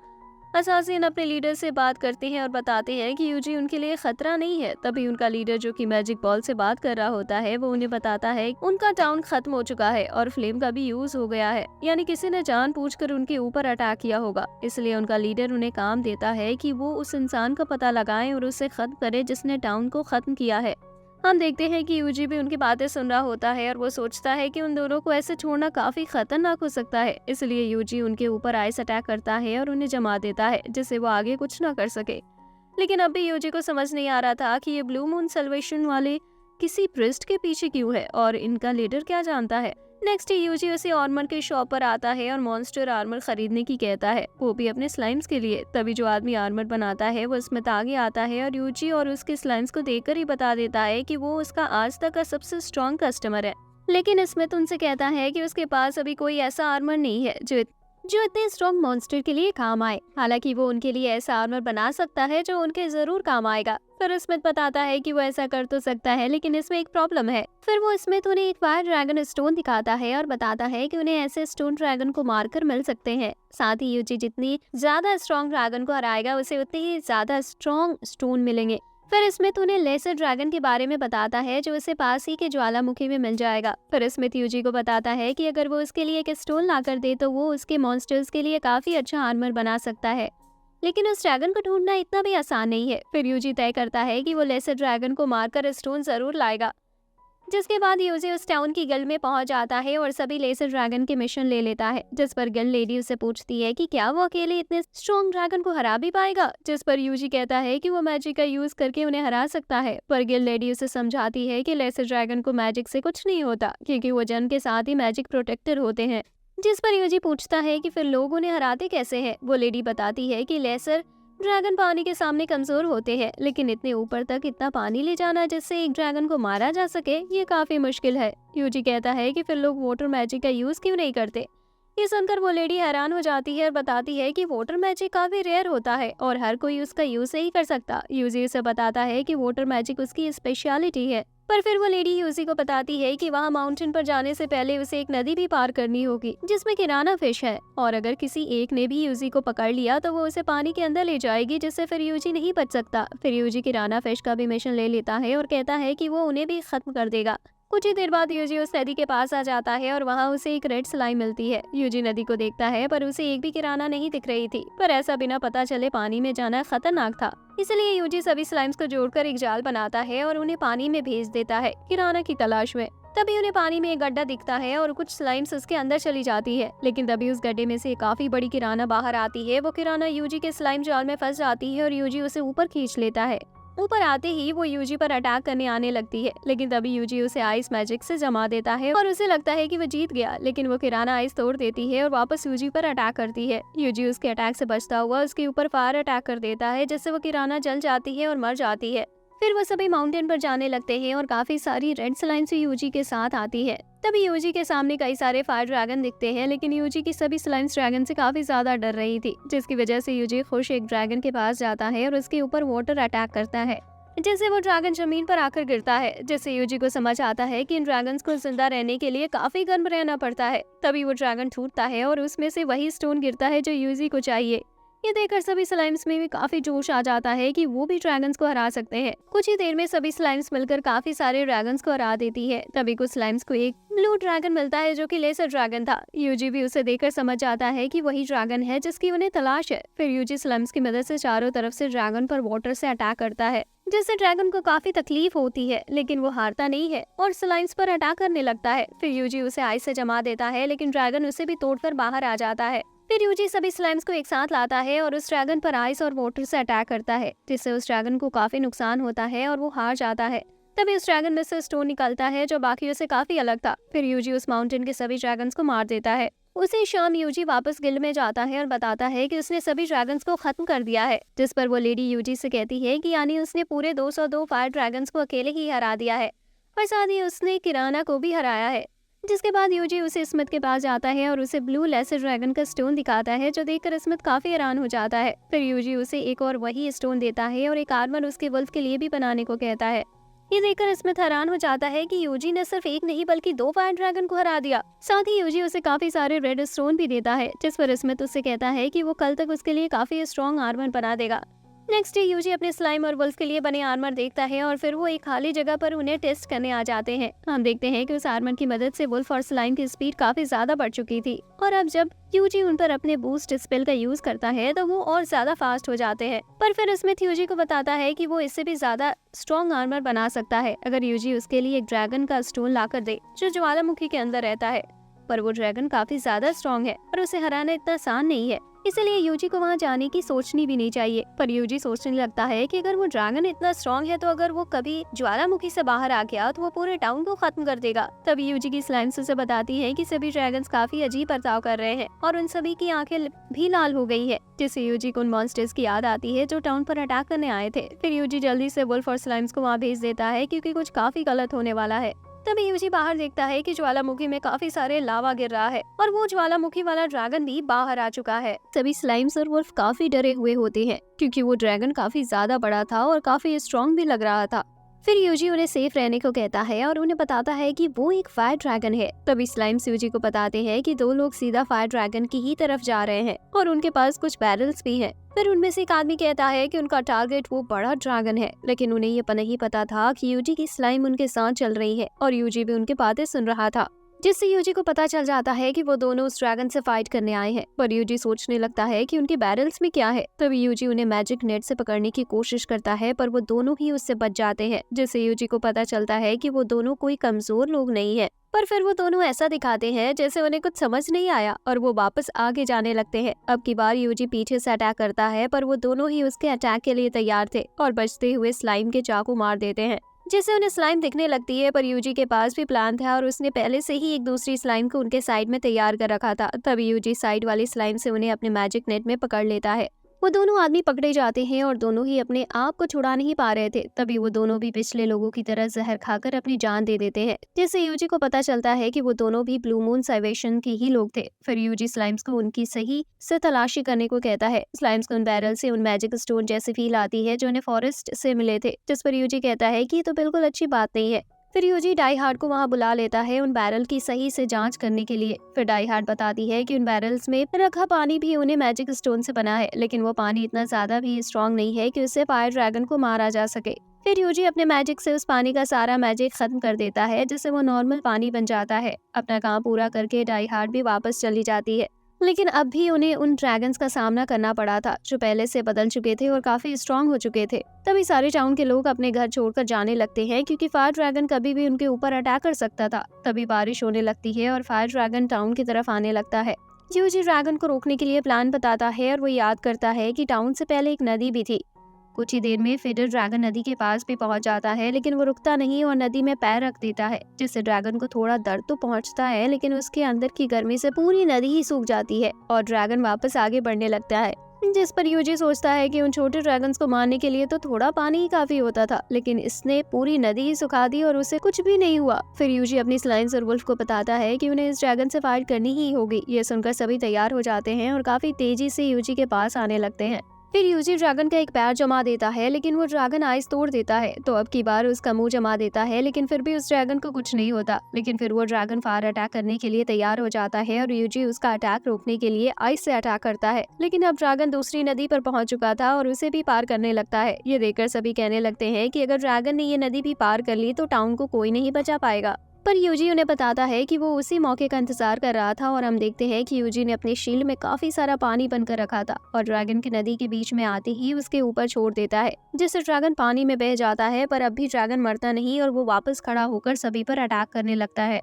असासिन अपने लीडर से बात करते हैं और बताते हैं कि यूजी उनके लिए खतरा नहीं है। तभी उनका लीडर, जो कि मैजिक बॉल से बात कर रहा होता है, वो उन्हें बताता है उनका टाउन खत्म हो चुका है और फ्लेम का भी यूज हो गया है, यानी किसी ने जानबूझकर उनके ऊपर अटैक किया होगा। इसलिए उनका लीडर उन्हें काम देता है कि वो उस इंसान का पता लगाएं और उसे खत्म करें जिसने टाउन को खत्म किया है। हम देखते हैं कि यूजी भी उनकी बातें सुन रहा होता है और वो सोचता है कि उन दोनों को ऐसे छोड़ना काफी खतरनाक हो सकता है। इसलिए यूजी उनके ऊपर आइस अटैक करता है और उन्हें जमा देता है, जिससे वो आगे कुछ ना कर सके। लेकिन अब भी यूजी को समझ नहीं आ रहा था कि ये ब्लू मून सल्वेशन वाले किसी प्रिस्ट के पीछे क्यों है और इनका लीडर क्या जानता है। नेक्स्ट यूजी उसे आर्मर के शॉप पर आता है और मॉन्स्टर आर्मर खरीदने की कहता है, वो भी अपने स्लाइम्स के लिए। तभी जो आदमी आर्मर बनाता है वो स्मिथ आगे आता है और यूजी और उसके स्लाइम्स को देखकर ही बता देता है कि वो उसका आज तक का सबसे स्ट्रॉन्ग कस्टमर है। लेकिन स्मिथ उनसे कहता है कि उसके पास अभी कोई ऐसा आर्मर नहीं है जो इतने स्ट्रॉन्ग मॉन्स्टर के लिए काम आए। हालांकि वो उनके लिए ऐसा आर्मर बना सकता है जो उनके जरूर काम आएगा। फिर स्मिथ बताता है कि वो ऐसा कर तो सकता है, लेकिन इसमें एक प्रॉब्लम है। फिर वो स्मिथ उन्हें एक फायर ड्रैगन स्टोन दिखाता है और बताता है कि उन्हें ऐसे स्टोन ड्रैगन को मारकर मिल सकते हैं। साथ ही यूजी जितनी ज्यादा स्ट्रॉन्ग ड्रैगन को हराएगा उसे उतने ही ज्यादा स्ट्रॉन्ग स्टोन मिलेंगे। फिर स्मिथ उन्हें लेसर ड्रैगन के बारे में बताता है जो उसे पास ही के ज्वालामुखी में मिल जाएगा। फिर स्मिथ यूजी को बताता है कि अगर वो उसके लिए एक स्टोन ला कर दे तो वो उसके मॉन्स्टर्स के लिए काफी अच्छा आर्मर बना सकता है। लेकिन उस ड्रैगन को ढूंढना इतना भी आसान नहीं है। फिर यूजी तय करता है कि वो लेसर ड्रैगन को मारकर स्टोन जरूर लाएगा। जिसके बाद यूजी उस टाउन की गिल्ड में पहुंच जाता है और सभी लेसर ड्रैगन के मिशन ले लेता है। जिस पर गिल्ड लेडी उसे पूछती है कि क्या वो अकेले इतने स्ट्रॉन्ग ड्रैगन को हरा भी पाएगा। जिस पर यूजी कहता है कि वो मैजिक का यूज करके उन्हें हरा सकता है। पर गिल्ड लेडी उसे समझाती है कि लेसर ड्रैगन को मैजिक से कुछ नहीं होता, क्योंकि वो जन के साथ ही मैजिक प्रोटेक्टर होते हैं। जिस पर यूजी पूछता है कि फिर लोग उन्हें हराते कैसे हैं। वो लेडी बताती है कि लेसर ड्रैगन पानी के सामने कमजोर होते हैं, लेकिन इतने ऊपर तक इतना पानी ले जाना जिससे एक ड्रैगन को मारा जा सके, ये काफी मुश्किल है। यूजी कहता है कि फिर लोग वाटर मैजिक का यूज क्यों नहीं करते। ये सुनकर वो लेडी हैरान हो जाती है और बताती है कि वाटर मैजिक काफी रेयर होता है और हर कोई उसका यूज नहीं कर सकता। यूजी उसे बताता है कि वाटर मैजिक उसकी स्पेशलिटी है। पर फिर वो लेडी यूजी को बताती है कि वहाँ माउंटेन पर जाने से पहले उसे एक नदी भी पार करनी होगी जिसमें किराना फिश है, और अगर किसी एक ने भी यूजी को पकड़ लिया तो वो उसे पानी के अंदर ले जाएगी, जिससे फिर यूजी नहीं बच सकता। फिर यूजी किराना फिश का भी मिशन ले लेता है और कहता है कि वो उन्हें भी खत्म कर देगा। कुछ ही देर बाद यूजी उस नदी के पास आ जाता है और वहाँ उसे एक रेड स्लाइम मिलती है। यूजी नदी को देखता है पर उसे एक भी किराना नहीं दिख रही थी, पर ऐसा बिना पता चले पानी में जाना खतरनाक था। इसलिए यूजी सभी स्लाइम्स को जोड़कर एक जाल बनाता है और उन्हें पानी में भेज देता है किराना की तलाश में। तभी उन्हें पानी में एक गड्ढा दिखता है और कुछ स्लाइम्स उसके अंदर चली जाती है, लेकिन तभी उस गड्ढे में से काफी बड़ी किराना बाहर आती है। वो किराना यूजी के स्लाइम जाल में फंस जाती है और यूजी उसे ऊपर खींच लेता है। ऊपर आते ही वो यूजी पर अटैक करने आने लगती है, लेकिन तभी यूजी उसे आइस मैजिक से जमा देता है और उसे लगता है कि वो जीत गया। लेकिन वो किराना आइस तोड़ देती है और वापस यूजी पर अटैक करती है। यूजी उसके अटैक से बचता हुआ उसके ऊपर फायर अटैक कर देता है, जिससे वो किराना जल जाती है और मर जाती है। फिर वो सभी माउंटेन पर जाने लगते हैं और काफी सारी रेड स्लाइम्स यूजी के साथ आती है। तभी यूजी के सामने कई सारे फायर ड्रैगन दिखते हैं, लेकिन यूजी की सभी स्लाइम्स ड्रैगन से काफी ज्यादा डर रही थी, जिसकी वजह से यूजी खुश एक ड्रैगन के पास जाता है और उसके ऊपर वाटर अटैक करता है, जिससे वो ड्रैगन जमीन पर आकर गिरता है। जिससे यूजी को समझ आता है कि इन ड्रैगन्स को जिंदा रहने के लिए काफी गर्म रहना पड़ता है। तभी वो ड्रैगन टूटता है और उसमें से वही स्टोन गिरता है जो यूजी को चाहिए। ये देखकर सभी स्लाइम्स में भी काफी जोश आ जाता है कि वो भी ड्रैगन्स को हरा सकते हैं। कुछ ही देर में सभी स्लाइम्स मिलकर काफी सारे ड्रैगन्स को हरा देती है। तभी कुछ स्लाइम्स को एक ब्लू ड्रैगन मिलता है जो कि लेसर ड्रैगन था। यूजी भी उसे देखकर समझ आता है कि वही ड्रैगन है जिसकी उन्हें तलाश है। फिर यूजी स्लाइम्स की मदद से चारों तरफ से ड्रैगन पर वाटर से अटैक करता है, जिससे ड्रैगन को काफी तकलीफ होती है, लेकिन वो हारता नहीं है और स्लाइम्स पर अटैक करने लगता है। फिर यूजी उसे आइस से जमा देता है, लेकिन ड्रैगन उसे भी तोड़कर बाहर आ जाता है। फिर यूजी सभी स्लाइम्स को एक साथ लाता है और उस ड्रैगन पर आइस और वाटर से अटैक करता है, जिससे उस ड्रैगन को काफी नुकसान होता है और वो हार जाता है। तभी उस ड्रैगन में से स्टोन निकलता है जो बाकियों से काफी अलग था। फिर यूजी उस माउंटेन के सभी ड्रैगन्स को मार देता है। उसी शाम यूजी वापस गिल्ड में जाता है और बताता है कि उसने सभी ड्रैगन्स को खत्म कर दिया है। जिस पर वो लेडी यूजी से कहती है कि यानी उसने पूरे 202 फायर ड्रैगन्स को अकेले ही हरा दिया है और साथ ही उसने किराना को भी हराया है। जिसके बाद यूजी उसे स्मिथ के पास जाता है और उसे ब्लू लेसर ड्रैगन का स्टोन दिखाता है, जो देखकर स्मिथ काफी हैरान हो जाता है। फिर यूजी उसे एक और वही स्टोन देता है और एक आर्मर उसके वुल्फ के लिए भी बनाने को कहता है। ये देखकर स्मिथ हैरान हो जाता है कि यूजी ने सिर्फ एक नहीं बल्कि 2 फायर ड्रैगन को हरा दिया। साथ ही यूजी उसे काफी सारे रेड स्टोन भी देता है, जिस पर स्मिथ उससे कहता है कि वो कल तक उसके लिए काफी स्ट्रॉन्ग आर्मर बना देगा। नेक्स्ट डे यूजी अपने स्लाइम और वुल्फ के लिए बने आर्मर देखता है और फिर वो एक खाली जगह पर उन्हें टेस्ट करने आ जाते हैं। हम देखते हैं कि उस आर्मर की मदद से वुल्फ और स्लाइम की स्पीड काफी ज्यादा बढ़ चुकी थी और अब जब यूजी उन पर अपने बूस्ट स्पेल का यूज करता है तो वो और ज्यादा फास्ट हो जाते हैं। पर फिर स्मिथ यूजी को बताता है कि वो इससे भी ज्यादा स्ट्रॉन्ग आर्मर बना सकता है अगर यूजी उसके लिए एक ड्रैगन का स्टोन लाकर दे जो ज्वालामुखी के अंदर रहता है। पर वो ड्रैगन काफी ज्यादा स्ट्रॉन्ग है और उसे हराना इतना आसान नहीं है, इसलिए यूजी को वहाँ जाने की सोचनी भी नहीं चाहिए। पर यूजी सोचने लगता है कि अगर वो ड्रैगन इतना स्ट्रॉन्ग है तो अगर वो कभी ज्वालामुखी से बाहर आ गया तो वो पूरे टाउन को खत्म कर देगा। तभी यूजी की स्लाइम्स उसे बताती है कि सभी ड्रैगन्स काफी अजीब बर्ताव कर रहे हैं और उन सभी की आंखें भी लाल हो गई है, जिससे यूजी को उन मॉन्स्टर्स की याद आती है जो टाउन पर अटैक करने आए थे। फिर यूजी जल्दी से वुल्फ और स्लाइम्स को वहाँ भेज देता है क्योंकि कुछ काफी गलत होने वाला है। तभी यूजी बाहर देखता है कि ज्वालामुखी में काफी सारे लावा गिर रहा है और वो ज्वालामुखी वाला ड्रैगन भी बाहर आ चुका है। सभी स्लाइम्स और वुल्फ काफी डरे हुए होते हैं क्योंकि वो ड्रैगन काफी ज्यादा बड़ा था और काफी स्ट्रॉन्ग भी लग रहा था। फिर यूजी उन्हें सेफ रहने को कहता है और उन्हें बताता है कि वो एक फायर ड्रैगन है। तभी स्लाइम्स यूजी को बताते हैं कि दो लोग सीधा फायर ड्रैगन की ही तरफ जा रहे हैं और उनके पास कुछ बैरल्स भी हैं। फिर उनमें से एक आदमी कहता है कि उनका टारगेट वो बड़ा ड्रैगन है, लेकिन उन्हें ये नहीं पता था कि यूजी की स्लाइम उनके साथ चल रही है और यूजी भी उनकी बातें सुन रहा था, जिससे यूजी को पता चल जाता है कि वो दोनों उस ड्रैगन से फाइट करने आए हैं। पर यूजी सोचने लगता है कि उनके बैरल्स में क्या है। तभी यूजी उन्हें मैजिक नेट से पकड़ने की कोशिश करता है पर वो दोनों ही उससे बच जाते हैं, जिससे यूजी को पता चलता है कि वो दोनों कोई कमजोर लोग नहीं है। पर फिर वो दोनों ऐसा दिखाते हैं जैसे उन्हें कुछ समझ नहीं आया और वो वापस आगे जाने लगते हैं। अब की बार यूजी पीछे से अटैक करता है पर वो दोनों ही उसके अटैक के लिए तैयार थे और बचते हुए स्लाइम के चाकू मार देते हैं, जिससे उन्हें स्लाइम दिखने लगती है। पर यूजी के पास भी प्लान था और उसने पहले से ही एक दूसरी स्लाइम को उनके साइड में तैयार कर रखा था। तभी यूजी साइड वाली स्लाइम से उन्हें अपने मैजिक नेट में पकड़ लेता है। वो दोनों आदमी पकड़े जाते हैं और दोनों ही अपने आप को छुड़ा नहीं पा रहे थे। तभी वो दोनों भी पिछले लोगों की तरह जहर खाकर अपनी जान दे देते हैं, जिससे यूजी को पता चलता है कि वो दोनों भी ब्लू मून साइवेशन के ही लोग थे। फिर यूजी स्लाइम्स को उनकी सही से तलाशी करने को कहता है। स्लाइम्स को उन बैरल से उन मैजिक स्टोन जैसी फील आती है जो उन्हें फॉरेस्ट से मिले थे, जिस पर यूजी कहता है कि ये तो बिल्कुल अच्छी बात नहीं है। फिर यूजी डाई हार्ड को वहाँ बुला लेता है उन बैरल की सही से जांच करने के लिए। फिर डाई हार्ड बताती है कि उन बैरल्स में रखा पानी भी उन्हें मैजिक स्टोन से बना है, लेकिन वो पानी इतना ज्यादा भी स्ट्रॉन्ग नहीं है कि उससे फायर ड्रैगन को मारा जा सके। फिर यूजी अपने मैजिक से उस पानी का सारा मैजिक खत्म कर देता है, जिससे वो नॉर्मल पानी बन जाता है। अपना काम पूरा करके डाई हार्ड भी वापस चली जाती है, लेकिन अब भी उन्हें उन ड्रैगन्स का सामना करना पड़ा था जो पहले से बदल चुके थे और काफी स्ट्रॉन्ग हो चुके थे। तभी सारे टाउन के लोग अपने घर छोड़कर जाने लगते हैं क्योंकि फायर ड्रैगन कभी भी उनके ऊपर अटैक कर सकता था। तभी बारिश होने लगती है और फायर ड्रैगन टाउन की तरफ आने लगता है। यूजी ड्रैगन को रोकने के लिए प्लान बताता है और वो याद करता है कि टाउन से पहले एक नदी भी थी। कुछ ही देर में फिडर ड्रैगन नदी के पास भी पहुंच जाता है, लेकिन वो रुकता नहीं और नदी में पैर रख देता है, जिससे ड्रैगन को थोड़ा दर्द तो पहुंचता है, लेकिन उसके अंदर की गर्मी से पूरी नदी ही सूख जाती है और ड्रैगन वापस आगे बढ़ने लगता है। जिस पर यूजी सोचता है कि उन छोटे ड्रैगन्स को मारने के लिए तो थोड़ा पानी ही काफी होता था, लेकिन इसने पूरी नदी ही सुखा दी और उसे कुछ भी नहीं हुआ। फिर यूजी अपनी स्लाइम्स और वुल्फ को बताता है कि उन्हें इस ड्रैगन से फाइट करनी ही होगी। ये सुनकर सभी तैयार हो जाते हैं और काफी तेजी से यूजी के पास आने लगते हैं। फिर यूजी ड्रैगन का एक पैर जमा देता है, लेकिन वो ड्रैगन आइस तोड़ देता है। तो अब की बार उसका मुंह जमा देता है, लेकिन फिर भी उस ड्रैगन को कुछ नहीं होता। लेकिन फिर वो ड्रैगन फायर अटैक करने के लिए तैयार हो जाता है और यूजी उसका अटैक रोकने के लिए आइस से अटैक करता है। लेकिन अब ड्रैगन दूसरी नदी पर पहुंच चुका था और उसे भी पार करने लगता है। ये देखकर सभी कहने लगते हैं कि अगर ड्रैगन ने ये नदी भी पार कर ली तो टाउन को कोई नहीं बचा पाएगा। पर यूजी उन्हें बताता है कि वो उसी मौके का इंतजार कर रहा था और हम देखते हैं कि यूजी ने अपने शील्ड में काफी सारा पानी बनकर रखा था और ड्रैगन की नदी के बीच में आते ही उसके ऊपर छोड़ देता है, जिससे ड्रैगन पानी में बह जाता है। पर अब भी ड्रैगन मरता नहीं और वो वापस खड़ा होकर सभी पर अटैक करने लगता है।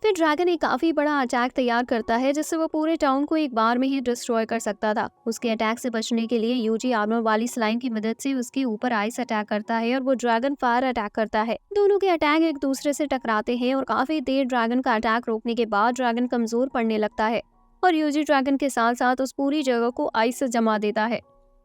फिर ड्रैगन एक काफी बड़ा अटैक तैयार करता है, जिससे वो पूरे टाउन को एक बार में ही डिस्ट्रॉय कर सकता था। उसके अटैक से बचने के लिए यूजी आर्मर वाली स्लाइम की मदद से उसके ऊपर आइस अटैक करता है और वो ड्रैगन फायर अटैक करता है। दोनों के अटैक एक दूसरे से टकराते हैं और काफी देर ड्रैगन का अटैक रोकने के बाद ड्रैगन कमजोर पड़ने लगता है और यूजी ड्रैगन के साथ साथ उस पूरी जगह को आइस से जमा देता है।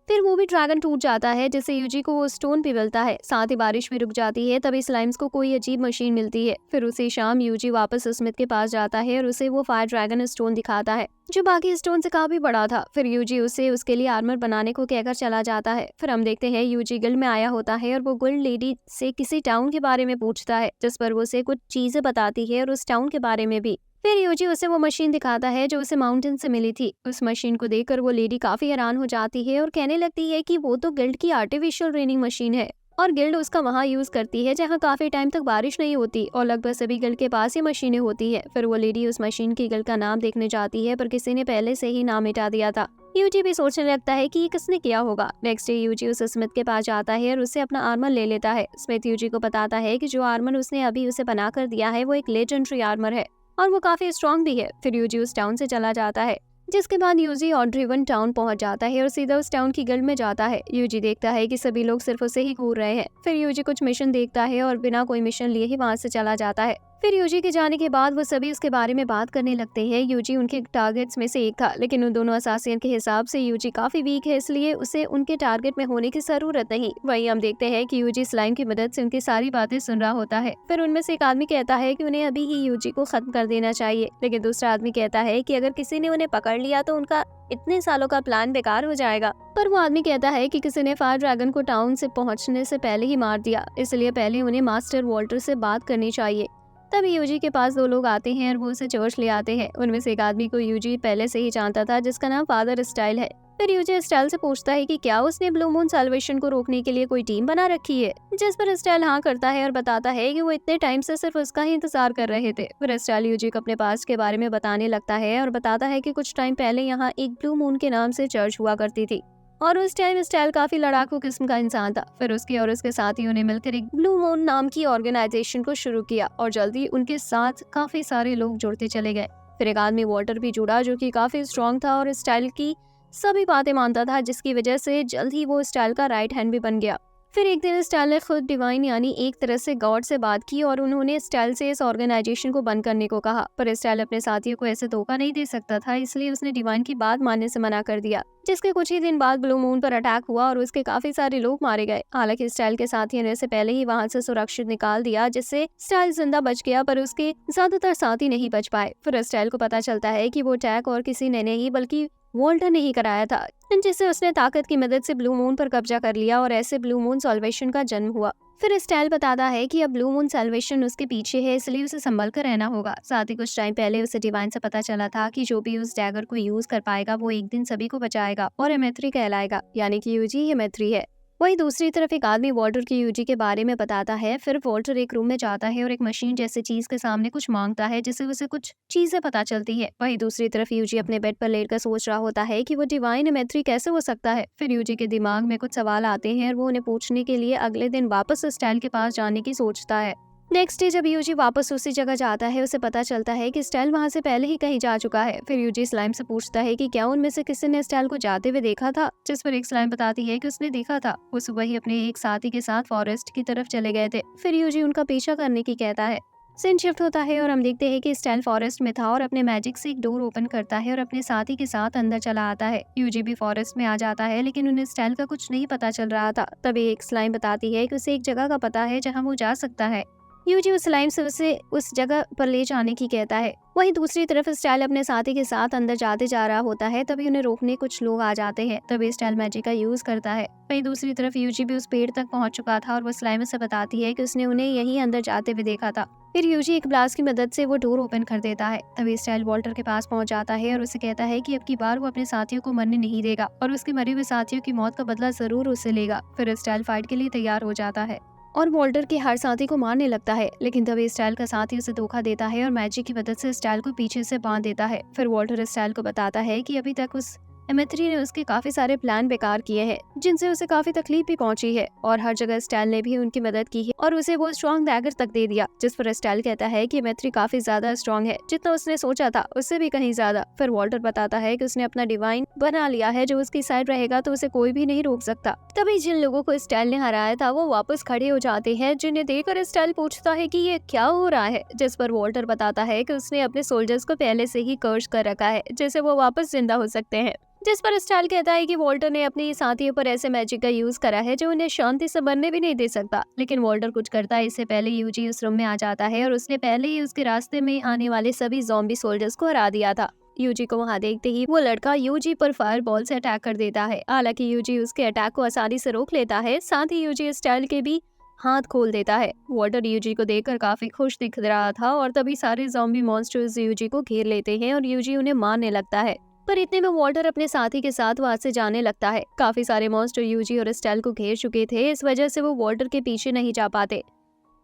फिर वो भी ड्रैगन टूट जाता है, जिससे यूजी को वो स्टोन भी मिलता है। साथ ही बारिश भी रुक जाती है। तभी स्लाइम्स को कोई अजीब मशीन मिलती है। फिर उसी शाम यूजी वापस स्मिथ के पास जाता है और उसे वो फायर ड्रैगन स्टोन दिखाता है, जो बाकी स्टोन से काफी बड़ा था। फिर यूजी उसे उसके लिए आर्मर बनाने को कहकर चला जाता है। फिर हम देखते हैं यूजी गिल्ड में आया होता है और वो गिल्ड लेडी से किसी टाउन के बारे में पूछता है, जिस पर वो उसे कुछ चीजें बताती है और उस टाउन के बारे में भी। फिर यूजी उसे वो मशीन दिखाता है जो उसे माउंटेन से मिली थी। उस मशीन को देखकर वो लेडी काफी हैरान हो जाती है और कहने लगती है कि वो तो गिल्ड की आर्टिफिशियल रेनिंग मशीन है और गिल्ड उसका वहाँ यूज करती है जहाँ काफी टाइम तक बारिश नहीं होती और लगभग सभी गिल्ड के पास ही मशीनें होती है। फिर वो लेडी उस मशीन की गिल्ड का नाम देखने जाती है, पर किसी ने पहले से ही नाम मिटा दिया था। यूजी भी सोचने लगता है कि ये किसने किया होगा। नेक्स्ट डे यूजी उस स्मिथ के पास जाता है और उससे अपना आर्मर ले लेता है। स्मिथ यूजी को बताता है कि जो आर्मर उसने अभी उसे बना कर दिया है वो एक लेजेंडरी आर्मर है और वो काफी स्ट्रांग भी है। फिर यूजी उस टाउन से चला जाता है, जिसके बाद यूजी ऑड्रीवन टाउन पहुंच जाता है और सीधा उस टाउन की गिल्ड में जाता है। यूजी देखता है कि सभी लोग सिर्फ उसे ही घूर रहे हैं। फिर यूजी कुछ मिशन देखता है और बिना कोई मिशन लिए ही वहां से चला जाता है। फिर यूजी के जाने के बाद वो सभी उसके बारे में बात करने लगते हैं। यूजी उनके टारगेट्स में से एक था, लेकिन उन दोनों असासियन के हिसाब से यूजी काफी वीक है, इसलिए उसे उनके टारगेट में होने की जरूरत नहीं। वहीं हम देखते हैं कि यूजी स्लाइम की मदद से उनकी सारी बातें सुन रहा होता है। फिर उनमें से एक आदमी कहता है कि उन्हें अभी ही यूजी को खत्म कर देना चाहिए, लेकिन दूसरा आदमी कहता है कि अगर किसी ने उन्हें पकड़ लिया तो उनका इतने सालों का प्लान बेकार हो जाएगा। पर वो आदमी कहता है कि किसी ने फायर ड्रैगन को टाउन से पहुंचने से पहले ही मार दिया, इसलिए पहले उन्हें मास्टर वॉल्टर से बात करनी चाहिए। तभी यूजी के पास 2 लोग आते हैं और वो उसे चर्च ले आते हैं। उनमें से एक आदमी को यूजी पहले से ही जानता था, जिसका नाम फादर स्टाइल है। फिर यूजी स्टाइल से पूछता है कि क्या उसने ब्लू मून सैल्वेशन को रोकने के लिए कोई टीम बना रखी है, जिस पर स्टाइल हाँ करता है और बताता है कि वो इतने टाइम से सिर्फ उसका ही इंतजार कर रहे थे। फिर स्टाइल यूजी को अपने पास्ट के बारे में बताने लगता है और बताता है कि कुछ टाइम पहले यहाँ एक ब्लू मून के नाम से चर्च हुआ करती थी और उस टाइम स्टाइल काफी लड़ाकू किस्म का इंसान था। फिर उसके और उसके साथियों ने मिलकर एक ब्लू मून नाम की ऑर्गेनाइजेशन को शुरू किया और जल्दी उनके साथ काफी सारे लोग जुड़ते चले गए। फिर एक आदमी वॉल्टर भी जुड़ा, जो कि काफी स्ट्रांग था और स्टाइल की सभी बातें मानता था, जिसकी वजह से जल्द ही वो स्टाइल का राइट हैंड भी बन गया। फिर एक दिन स्टाइल ने खुद डिवाइन यानी एक तरह से गॉड से बात की और उन्होंने स्टाइल से इस ऑर्गेनाइजेशन को बंद करने को कहा। पर स्टाइल अपने साथियों को ऐसे धोखा नहीं दे सकता था, इसलिए उसने डिवाइन की बात मानने से मना कर दिया। जिसके कुछ ही दिन बाद ब्लू मून पर अटैक हुआ और उसके काफी सारे लोग मारे गए। हालांकि स्टाइल के साथियों ने इसे पहले ही वहां से सुरक्षित निकाल दिया, जिससे स्टाइल जिंदा बच गया, पर उसके ज्यादातर साथी नहीं बच पाए। फिर स्टाइल को पता चलता है कि वो अटैक और किसी ने नहीं बल्कि वॉल्टर ने ही कराया था, जिससे उसने ताकत की मदद से ब्लू मून पर कब्जा कर लिया और ऐसे ब्लू मून सॉल्वेशन का जन्म हुआ। फिर स्टाइल बताता है कि अब ब्लू मून सैल्वेशन उसके पीछे है, इसलिए उसे संभल कर रहना होगा। साथ ही कुछ टाइम पहले उसे डिवाइन से पता चला था कि जो भी उस डैगर को यूज कर पाएगा वो एक दिन सभी को बचाएगा और हेमेथ्री कहलाएगा, यानी कि यूजी हेमेथ्री है। वहीं दूसरी तरफ एक आदमी वॉल्टर की यूजी के बारे में बताता है। फिर वॉल्टर एक रूम में जाता है और एक मशीन जैसे चीज के सामने कुछ मांगता है, जिससे उसे कुछ चीजें पता चलती है। वहीं दूसरी तरफ यूजी अपने बेड पर लेटकर सोच रहा होता है कि वो डिवाइन हेमेथ्री कैसे हो सकता है। फिर यूजी के दिमाग में कुछ सवाल आते हैं और वो उन्हें पूछने के लिए अगले दिन वापस स्टाइल के पास जाने की सोचता है। नेक्स्ट डे जब यूजी वापस उसी जगह जाता है, उसे पता चलता है कि स्टाइल वहां से पहले ही कहीं जा चुका है। फिर यूजी स्लाइम से पूछता है कि क्या उनमें से किसी ने स्टाइल को जाते हुए देखा था, जिस पर एक स्लाइम बताती है कि उसने देखा था। वो सुबह ही अपने एक साथी के साथ फॉरेस्ट की तरफ चले गए थे। फिर यूजी उनका पीछा करने की कहता है। सीन शिफ्ट होता है और हम देखते हैं कि स्टाइल फॉरेस्ट में था और अपने मैजिक से एक डोर ओपन करता है और अपने साथी के साथ अंदर चला आता है। यूजी भी फॉरेस्ट में आ जाता है, लेकिन उन्हें स्टाइल का कुछ नहीं पता चल रहा था। तभी एक स्लाइम बताती है कि उसे एक जगह का पता है जहाँ वो जा सकता है। यूजी उस स्लाइम से उसे उस जगह पर ले जाने की कहता है। वहीं दूसरी तरफ स्टाइल अपने साथी के साथ अंदर जाते जा रहा होता है, तभी उन्हें रोकने कुछ लोग आ जाते हैं। तभी स्टाइल मैजिक का यूज करता है। वहीं दूसरी तरफ यूजी भी उस पेड़ तक पहुंच चुका था और वो स्लाइम से बताती है कि उसने उन्हें यहीं अंदर जाते हुए देखा था। फिर यूजी एक ब्लास्ट की मदद से वो डोर ओपन कर देता है। तभी स्टाइल वॉल्टर के पास पहुंच जाता है और उसे कहता है कि अब की बार वो अपने साथियों को मरने नहीं देगा और उसके मरे हुए साथियों की मौत का बदला जरूर उससे लेगा। फिर स्टाइल फाइट के लिए तैयार हो जाता है और वॉल्टर के हर साथी को मारने लगता है, लेकिन तभी स्टाइल का साथी उसे धोखा देता है और मैजिक की मदद से स्टाइल को पीछे से बांध देता है। फिर वॉल्टर स्टाइल को बताता है कि अभी तक उस हेमेथ्री ने उसके काफी सारे प्लान बेकार किए हैं, जिनसे उसे काफी तकलीफ भी पहुंची है और हर जगह स्टाइल ने भी उनकी मदद की है और उसे वो स्ट्रॉन्ग डैगर तक दे दिया। जिस पर स्टाइल कहता है कि हेमेथ्री काफी ज्यादा स्ट्रॉन्ग है, जितना उसने सोचा था उससे भी कहीं ज्यादा। फिर वॉल्टर बताता है कि उसने अपना डिवाइन बना लिया है, जो उसकी साइड रहेगा तो उसे कोई भी नहीं रोक सकता। तभी जिन लोगों को स्टाइल ने हराया था वो वापस खड़े हो जाते हैं, जिन्हें देखकर स्टाइल पूछता है कि ये क्या हो रहा है। जिस पर वॉल्टर बताता है कि उसने अपने सोल्जर्स को पहले से ही कर्ज कर रखा है, जिससे वो वापस जिंदा हो सकते हैं। जिस पर स्टाइल कहता है कि वॉल्टर ने अपने साथियों पर ऐसे मैजिक का यूज करा है जो उन्हें शांति से बनने भी नहीं दे सकता। लेकिन वॉल्टर कुछ करता है इससे पहले यूजी उस रूम में आ जाता है और उसने पहले ही उसके रास्ते में आने वाले सभी ज़ॉम्बी सोल्जर्स को हरा दिया था। यूजी को वहां देखते ही वो लड़का यूजी पर फायर बॉल से अटैक कर देता है। हालांकि यूजी उसके अटैक को आसानी से रोक लेता है, साथ ही यूजी स्टाइल के भी हाथ खोल देता है। वॉल्टर यूजी को देखकर काफी खुश दिख रहा था और तभी सारे ज़ॉम्बी मॉन्स्टर्स यूजी को घेर लेते हैं और यूजी उन्हें मारने लगता है। पर इतने में वॉल्टर अपने साथी के साथ वहां से जाने लगता है। काफी सारे मॉन्स्टर यूजी और स्टाइल को घेर चुके थे, इस वजह से वो वॉल्टर के पीछे नहीं जा पाते।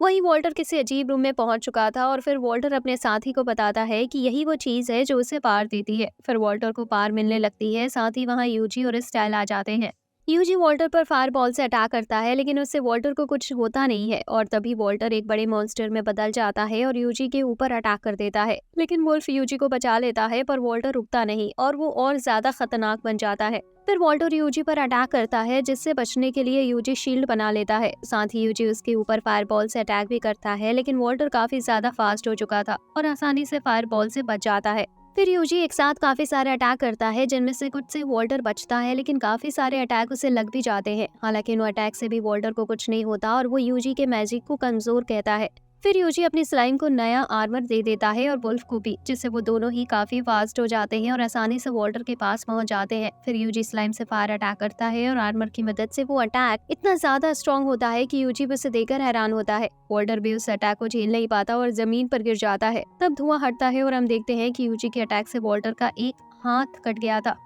वहीं वॉल्टर किसी अजीब रूम में पहुंच चुका था और फिर वॉल्टर अपने साथी को बताता है कि यही वो चीज है जो उसे पार देती है। फिर वॉल्टर को पार मिलने लगती है, साथ ही वहाँ यूजी और स्टाइल आ जाते हैं। यूजी वॉल्टर पर फायर बॉल से अटैक करता है, लेकिन उससे वॉल्टर को कुछ होता नहीं है और तभी वॉल्टर एक बड़े मॉन्स्टर में बदल जाता है और यूजी के ऊपर अटैक कर देता है। लेकिन वुल्फ यूजी को बचा लेता है, पर वॉल्टर रुकता नहीं और वो और ज्यादा खतरनाक बन जाता है। फिर वॉल्टर यूजी पर अटैक करता है, जिससे बचने के लिए यूजी शील्ड बना लेता है। साथ ही यूजी उसके ऊपर फायर बॉल से अटैक भी करता है, लेकिन वॉल्टर काफी ज्यादा फास्ट हो चुका था और आसानी से फायर बॉल से बच जाता है। फिर यूजी एक साथ काफी सारे अटैक करता है, जिनमें से कुछ से वॉल्टर बचता है, लेकिन काफी सारे अटैक उसे लग भी जाते हैं। हालांकि इन अटैक से भी वॉल्टर को कुछ नहीं होता और वो यूजी के मैजिक को कमजोर कहता है। फिर यूजी अपनी स्लाइम को नया आर्मर दे देता है और वुल्फ को भी, जिससे वो दोनों ही काफी फास्ट हो जाते हैं और आसानी से वॉल्टर के पास पहुंच जाते हैं। फिर यूजी स्लाइम से फायर अटैक करता है और आर्मर की मदद से वो अटैक इतना ज्यादा स्ट्रॉन्ग होता है कि यूजी भी उसे देखकर हैरान होता है। वॉल्टर भी उस अटैक को झेल नहीं पाता और जमीन पर गिर जाता है। तब धुआं हटता है और हम देखते हैं कि यूजी के अटैक से वॉल्टर का एक हाथ कट गया था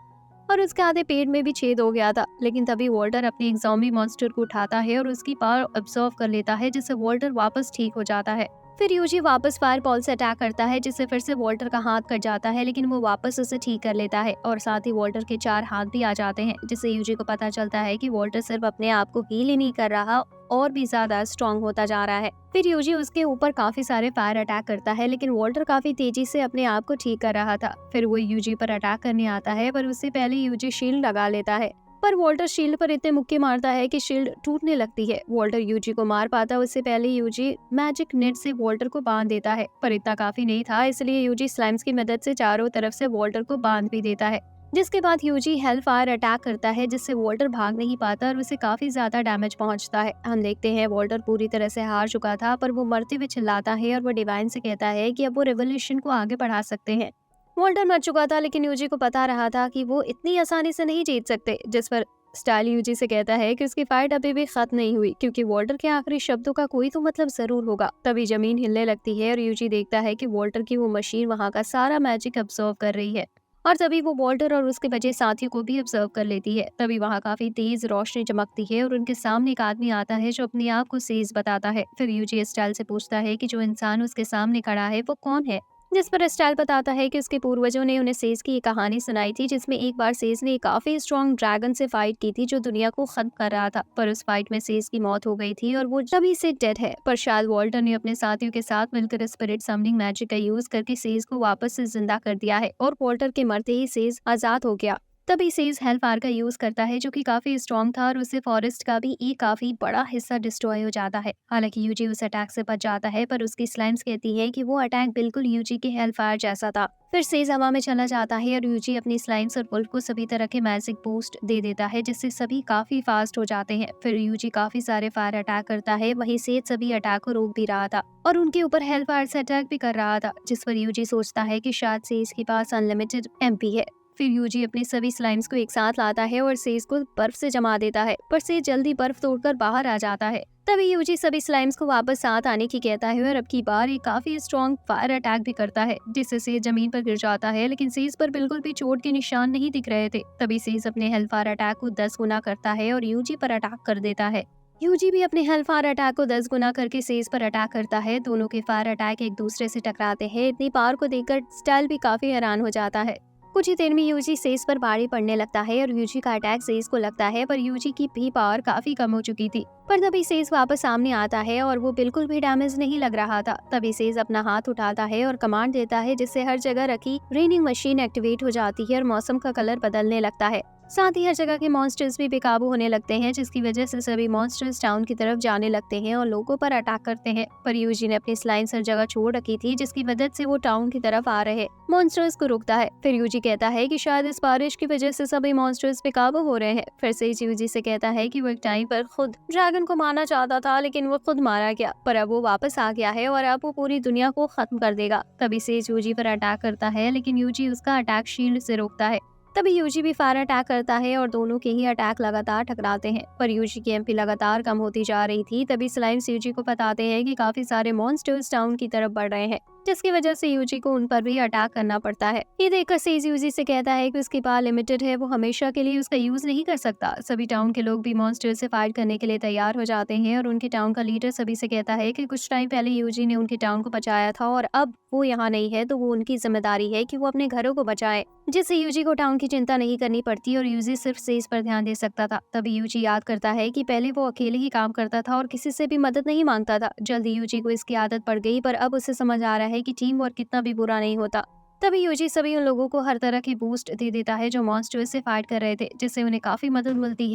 और उसके आधे पेट में भी छेद हो गया था। लेकिन तभी वॉल्टर अपने एक ज़ॉम्बी मॉन्स्टर को उठाता है और उसकी पावर अब्सॉर्ब कर लेता है, जिससे वॉल्टर वापस ठीक हो जाता है। फिर यूजी वापस फायर बॉल से अटैक करता है, जिससे फिर से वॉल्टर का हाथ कट जाता है, लेकिन वो वापस उसे ठीक कर लेता है और साथ ही वॉल्टर के 4 हाथ भी आ जाते हैं, जिससे यूजी को पता चलता है कि वॉल्टर सिर्फ अपने आप को हील ही नहीं कर रहा और भी ज्यादा स्ट्रॉन्ग होता जा रहा है। फिर यूजी उसके ऊपर काफी सारे फायर अटैक करता है, लेकिन वॉल्टर काफी तेजी से अपने आप को ठीक कर रहा था। फिर वो यूजी पर अटैक करने आता है, पर उससे पहले यूजी शील्ड लगा लेता है, पर वॉल्टर शील्ड पर इतने मुक्के मारता है कि शील्ड टूटने लगती है। वॉल्टर यूजी को मार पाता उससे पहले यूजी मैजिक नेट से वॉल्टर को बांध देता है, पर इतना काफी नहीं था, इसलिए यूजी स्लाइम्स की मदद से चारों तरफ से वॉल्टर को बांध भी देता है। जिसके बाद यूजी हेल फायर अटैक करता है, जिससे वॉल्टर भाग नहीं पाता और उसे काफी ज्यादा डैमेज पहुंचता है। हम देखते हैं वॉल्टर पूरी तरह से हार चुका था, पर वो मरते हुए चिल्लाता है और वो डिवाइन से कहता है कि अब वो रेवोल्यूशन को आगे बढ़ा सकते हैं। वॉल्टर मर चुका था, लेकिन यूजी को पता रहा था कि वो इतनी आसानी से नहीं जीत सकते, जिस पर स्टाइल यूजी से कहता है कि उसकी फाइट अभी भी खत्म नहीं हुई, क्योंकि वॉल्टर के आखिरी शब्दों का कोई तो मतलब जरूर होगा। तभी जमीन हिलने लगती है और यूजी देखता है कि वॉल्टर की वो मशीन वहां का सारा मैजिक अब्सॉर्ब कर रही है और तभी वो वॉल्टर और उसके बचे साथियों को भी ऑब्जर्व कर लेती है। तभी वहाँ काफी तेज रोशनी चमकती है और उनके सामने एक आदमी आता है जो अपने आप को सेज बताता है। फिर यूजी स्टाइल से पूछता है कि जो इंसान उसके सामने खड़ा है वो कौन है, जिस पर स्टाइल बताता है कि उसके पूर्वजों ने उन्हें सेज की एक कहानी सुनाई थी, जिसमें एक बार सेज ने एक काफी स्ट्रॉन्ग ड्रैगन से फाइट की थी जो दुनिया को खत्म कर रहा था, पर उस फाइट में सेज की मौत हो गई थी और वो तभी से डेड है। पर शायद वॉल्टर ने अपने साथियों के साथ मिलकर स्पिरिट समनिंग मैजिक का यूज करके सेज को वापस से जिंदा कर दिया है और वॉल्टर के मरते ही सेज आजाद हो गया। तभी सेज हेलफायर का यूज करता है, जो कि काफी स्ट्रॉन्ग था और उससे फॉरेस्ट का भी एक काफी बड़ा हिस्सा डिस्ट्रॉय हो जाता है। हालांकि यूजी उस अटैक से बच जाता है, पर उसकी स्लाइम्स कहती है कि वो अटैक बिल्कुल यूजी के हेलफायर जैसा था। फिर सेज हवा में चला जाता है और यूजी अपनी स्लाइम्स और वुल्फ को सभी तरह के मैजिक बूस्ट दे देता है, जिससे सभी काफी फास्ट हो जाते हैं। फिर यूजी काफी सारे फायर अटैक करता है, वहीं सेज सभी अटैक को रोक भी रहा था और उनके ऊपर हेलफायर से अटैक भी कर रहा था, जिस पर यूजी सोचता है कि शायद सेज के पास अनलिमिटेड एमपी है। फिर यूजी अपनी सभी स्लाइम्स को एक साथ लाता है और सेज को बर्फ से जमा देता है, पर सेज जल्दी बर्फ तोड़कर बाहर आ जाता है। तभी यूजी सभी स्लाइम्स को वापस साथ आने की कहता है और अब की बार एक काफी स्ट्रॉन्ग फायर अटैक भी करता है, जिससे सेज जमीन पर गिर जाता है, लेकिन सेज पर बिल्कुल भी चोट के निशान नहीं दिख रहे थे। तभी सेज अपने हेलफायर अटैक को 10 गुना करता है और यूजी पर अटैक कर देता है। यूजी भी अपने हेलफायर अटैक को 10 गुना करके सेज पर अटैक करता है। दोनों के फायर अटैक एक दूसरे से टकराते हैं। इतनी पावर को देखकर स्टाइल भी काफी हैरान हो जाता है। कुछ ही देर में यूजी सेज पर भारी पड़ने लगता है और यूजी का अटैक सेज को लगता है, पर यूजी की भी पावर काफी कम हो चुकी थी। पर तभी सेज वापस सामने आता है और वो बिल्कुल भी डैमेज नहीं लग रहा था। तभी सेज अपना हाथ उठाता है और कमांड देता है, जिससे हर जगह रखी रेनिंग मशीन एक्टिवेट हो जाती है और मौसम का कलर बदलने लगता है। साथ ही हर जगह के मॉन्स्टर्स भी बेकाबू होने लगते हैं, जिसकी वजह से सभी मॉन्स्टर्स टाउन की तरफ जाने लगते हैं और लोगों पर अटैक करते हैं। पर यूजी ने अपनी स्लाइम्स हर जगह छोड़ रखी थी, जिसकी मदद से वो टाउन की तरफ आ रहे मॉन्स्टर्स को रोकता है। फिर यूजी कहता है कि शायद इस बारिश की वजह से सभी मॉन्स्टर्स बेकाबू हो रहे हैं। फिर से यूजी से कहता है कि वो एक टाइम पर खुद ड्रैगन को मारना चाहता था, लेकिन वो खुद मारा गया, पर अब वो वापस आ गया है और अब वो पूरी दुनिया को खत्म कर देगा। तभी से यूजी पर अटैक करता है, लेकिन यूजी उसका अटैक शील्ड से रोकता है। तभी यूजी भी फायर अटैक करता है और दोनों के ही अटैक लगातार टकराते हैं, पर यूजी की एमपी लगातार कम होती जा रही थी। तभी स्लाइम्स यूजी को बताते हैं कि काफी सारे मॉन्स्टर्स टाउन की तरफ बढ़ रहे हैं, जिसकी वजह से यूजी को उन पर भी अटैक करना पड़ता है। ये देखकर सेज यूजी से कहता है कि उसकी पावर लिमिटेड है, वो हमेशा के लिए उसका यूज नहीं कर सकता। सभी टाउन के लोग भी मॉन्स्टर से फाइट करने के लिए तैयार हो जाते हैं और उनके टाउन का लीडर सभी से कहता है कि कुछ टाइम पहले यूजी ने उनके टाउन को बचाया था और अब वो यहाँ नहीं है, तो वो उनकी जिम्मेदारी है कि वो अपने घरों को बचाए, जिससे यूजी को टाउन की चिंता नहीं करनी पड़ती और यूजी सिर्फ सेज पर ध्यान दे सकता था। तभी यूजी याद करता है कि पहले वो अकेले ही काम करता था और किसी से भी मदद नहीं मांगता था। जल्दी यूजी को इसकी आदत पड़ गई, पर अब उसे समझ आ रहा है कि टीम वर्क कितना भी बुरा नहीं होता। तभी यूजी सभी उन लोगों को हर तरह की बूस्ट दे देता है जो मॉन्स्टर्स से फाइट कर रहे थे, जिससे उन्हें काफी मदद मिलती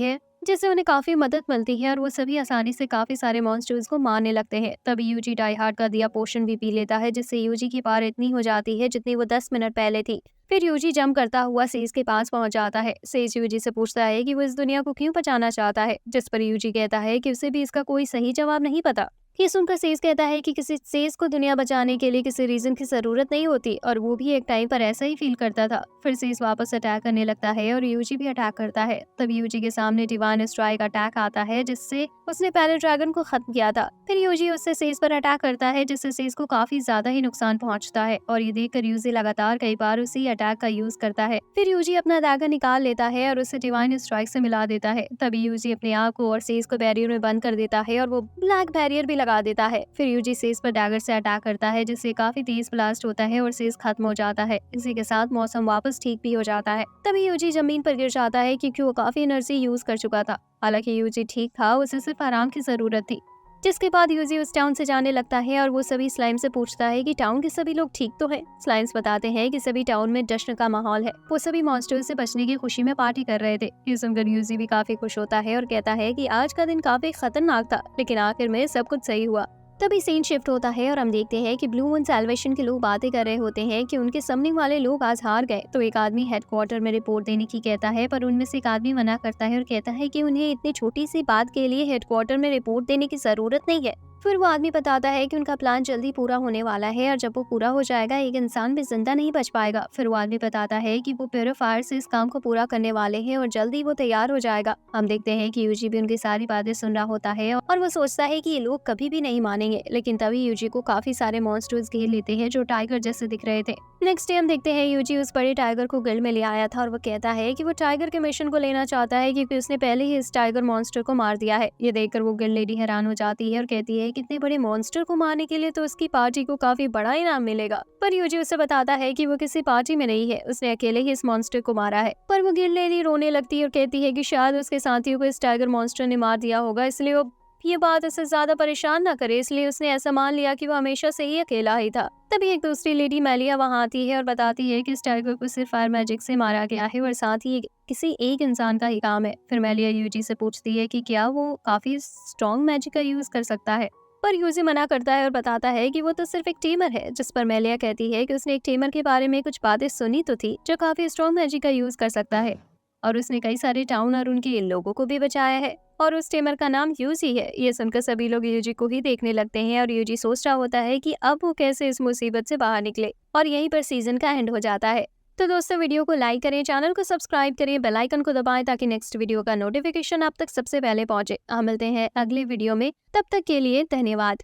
है और वो सभी आसानी से काफी सारे मॉन्स्टर्स को मारने लगते हैं। तभी यूजी डाई हार्ड का दिया पोशन भी पी लेता है, जिससे यूजी की पावर इतनी हो जाती है जितनी वो 10 मिनट पहले थी। फिर यूजी जंप करता हुआ सेज के पास पहुंच जाता है। सेज यूजी से पूछता है कि वो इस दुनिया को क्यों बचाना चाहता है, जिस पर यूजी कहता है कि उसे भी इसका कोई सही जवाब नहीं पता। ये सुनकर सेज कहता है कि किसी सेज को दुनिया बचाने के लिए किसी रीजन की जरूरत नहीं होती और वो भी एक टाइम पर ऐसा ही फील करता था। फिर सेज वापस अटैक करने लगता है और यूजी भी अटैक करता है। तब यूजी के सामने डिवाइन स्ट्राइक अटैक आता है, जिससे उसने पहले ड्रैगन को खत्म किया था। फिर यूजी उससे सेज पर अटैक करता है, जिससे सेज को काफी ज्यादा ही नुकसान पहुंचता है और ये देखकर यूजी लगातार कई बार उसी अटैक का यूज करता है। फिर यूजी अपना डैगर निकाल लेता है और उसे डिवाइन स्ट्राइक से मिला देता है। तभी यूजी अपने आप को और सेज को बैरियर में बंद कर देता है और वो ब्लैक बैरियर भी लगा देता है। फिर यूजी सेज पर डैगर से अटैक करता है, जिससे काफी तेज ब्लास्ट होता है और सेज खत्म हो जाता है। इसी के साथ मौसम वापस ठीक भी हो जाता है। तभी यूजी जमीन पर गिर जाता है क्योंकि वो काफी एनर्जी यूज कर चुका था। हालांकि यूजी ठीक था, उसे सिर्फ आराम की जरूरत थी। जिसके बाद यूजी उस टाउन से जाने लगता है और वो सभी स्लाइम से पूछता है कि टाउन के सभी लोग ठीक तो हैं। स्लाइम्स बताते हैं कि सभी टाउन में जश्न का माहौल है, वो सभी मॉन्स्टर्स से बचने की खुशी में पार्टी कर रहे थे। ये सुनकर यूजी भी काफी खुश होता है और कहता है कि आज का दिन काफी खतरनाक था, लेकिन आखिर में सब कुछ सही हुआ। तभी सीन शिफ्ट होता है और हम देखते हैं कि ब्लू वन सैल्वेशन के लोग बातें कर रहे होते हैं कि उनके समनिंग वाले लोग आज हार गए। तो एक आदमी हेडक्वार्टर में रिपोर्ट देने की कहता है, पर उनमें से एक आदमी मना करता है और कहता है कि उन्हें इतनी छोटी सी बात के लिए हेडक्वार्टर में रिपोर्ट देने की जरूरत नहीं है। फिर वो आदमी बताता है कि उनका प्लान जल्दी पूरा होने वाला है और जब वो पूरा हो जाएगा एक इंसान भी जिंदा नहीं बच पाएगा। फिर वो आदमी बताता है कि वो प्यूरीफायर से इस काम को पूरा करने वाले हैं और जल्दी वो तैयार हो जाएगा। हम देखते हैं कि यूजी भी उनकी सारी बातें सुन रहा होता है और वो सोचता है कि ये लोग कभी भी नहीं मानेंगे, लेकिन तभी यूजी को काफी सारे मॉन्स्टर्स घेर लेते हैं जो टाइगर जैसे दिख रहे थे। नेक्स्ट डे हम देखते हैं यूजी उस बड़े टाइगर को गिल्ड में ले आया था और वो कहता है कि वो टाइगर के मिशन को लेना चाहता है क्योंकि उसने पहले ही इस टाइगर मॉन्स्टर को मार दिया है। ये देखकर वो गिल्ड लेडी हैरान हो जाती है और कहती है कितने बड़े मॉन्स्टर को मारने के लिए तो उसकी पार्टी को काफी बड़ा इनाम मिलेगा। पर यूजी उसे बताता है कि वो किसी पार्टी में नहीं है, उसने अकेले ही इस मॉन्स्टर को मारा है। पर वो गिल्ड लेडी रोने लगती है और कहती है कि शायद उसके साथियों को इस टाइगर मॉन्स्टर ने मार दिया होगा, इसलिए वो ये बात उसे ज्यादा परेशान ना करे, इसलिए उसने ऐसा मान लिया कि वो हमेशा से ही अकेला ही था। तभी एक दूसरी लेडी मेलिया वहाँ आती है और बताती है कि इस टाइगर को सिर्फ फायर मैजिक से मारा गया है और साथ ही किसी एक इंसान का ही काम है। फिर मेलिया यूजी से पूछती है कि क्या वो काफी स्ट्रॉन्ग मैजिक का यूज कर सकता है, पर यूजी मना करता है और बताता है कि वो तो सिर्फ एक टीमर है। जिस पर मेलिया कहती है कि उसने एक टीमर के बारे में कुछ बातें सुनी तो थी जो काफी स्ट्रॉन्ग मैजिक का यूज कर सकता है और उसने कई सारे टाउन और उनके लोगों को भी बचाया है और उस टीमर का नाम यूजी है। ये सुनकर सभी लोग यूजी को ही देखने लगते हैं और यूजी सोच रहा होता है कि अब वो कैसे इस मुसीबत से बाहर निकले और यहीं पर सीजन का एंड हो जाता है। तो दोस्तों वीडियो को लाइक करें, चैनल को सब्सक्राइब करें, बेल आइकन को दबाएं ताकि नेक्स्ट वीडियो का नोटिफिकेशन आप तक सबसे पहले पहुंचे। हम मिलते हैं अगले वीडियो में, तब तक के लिए धन्यवाद।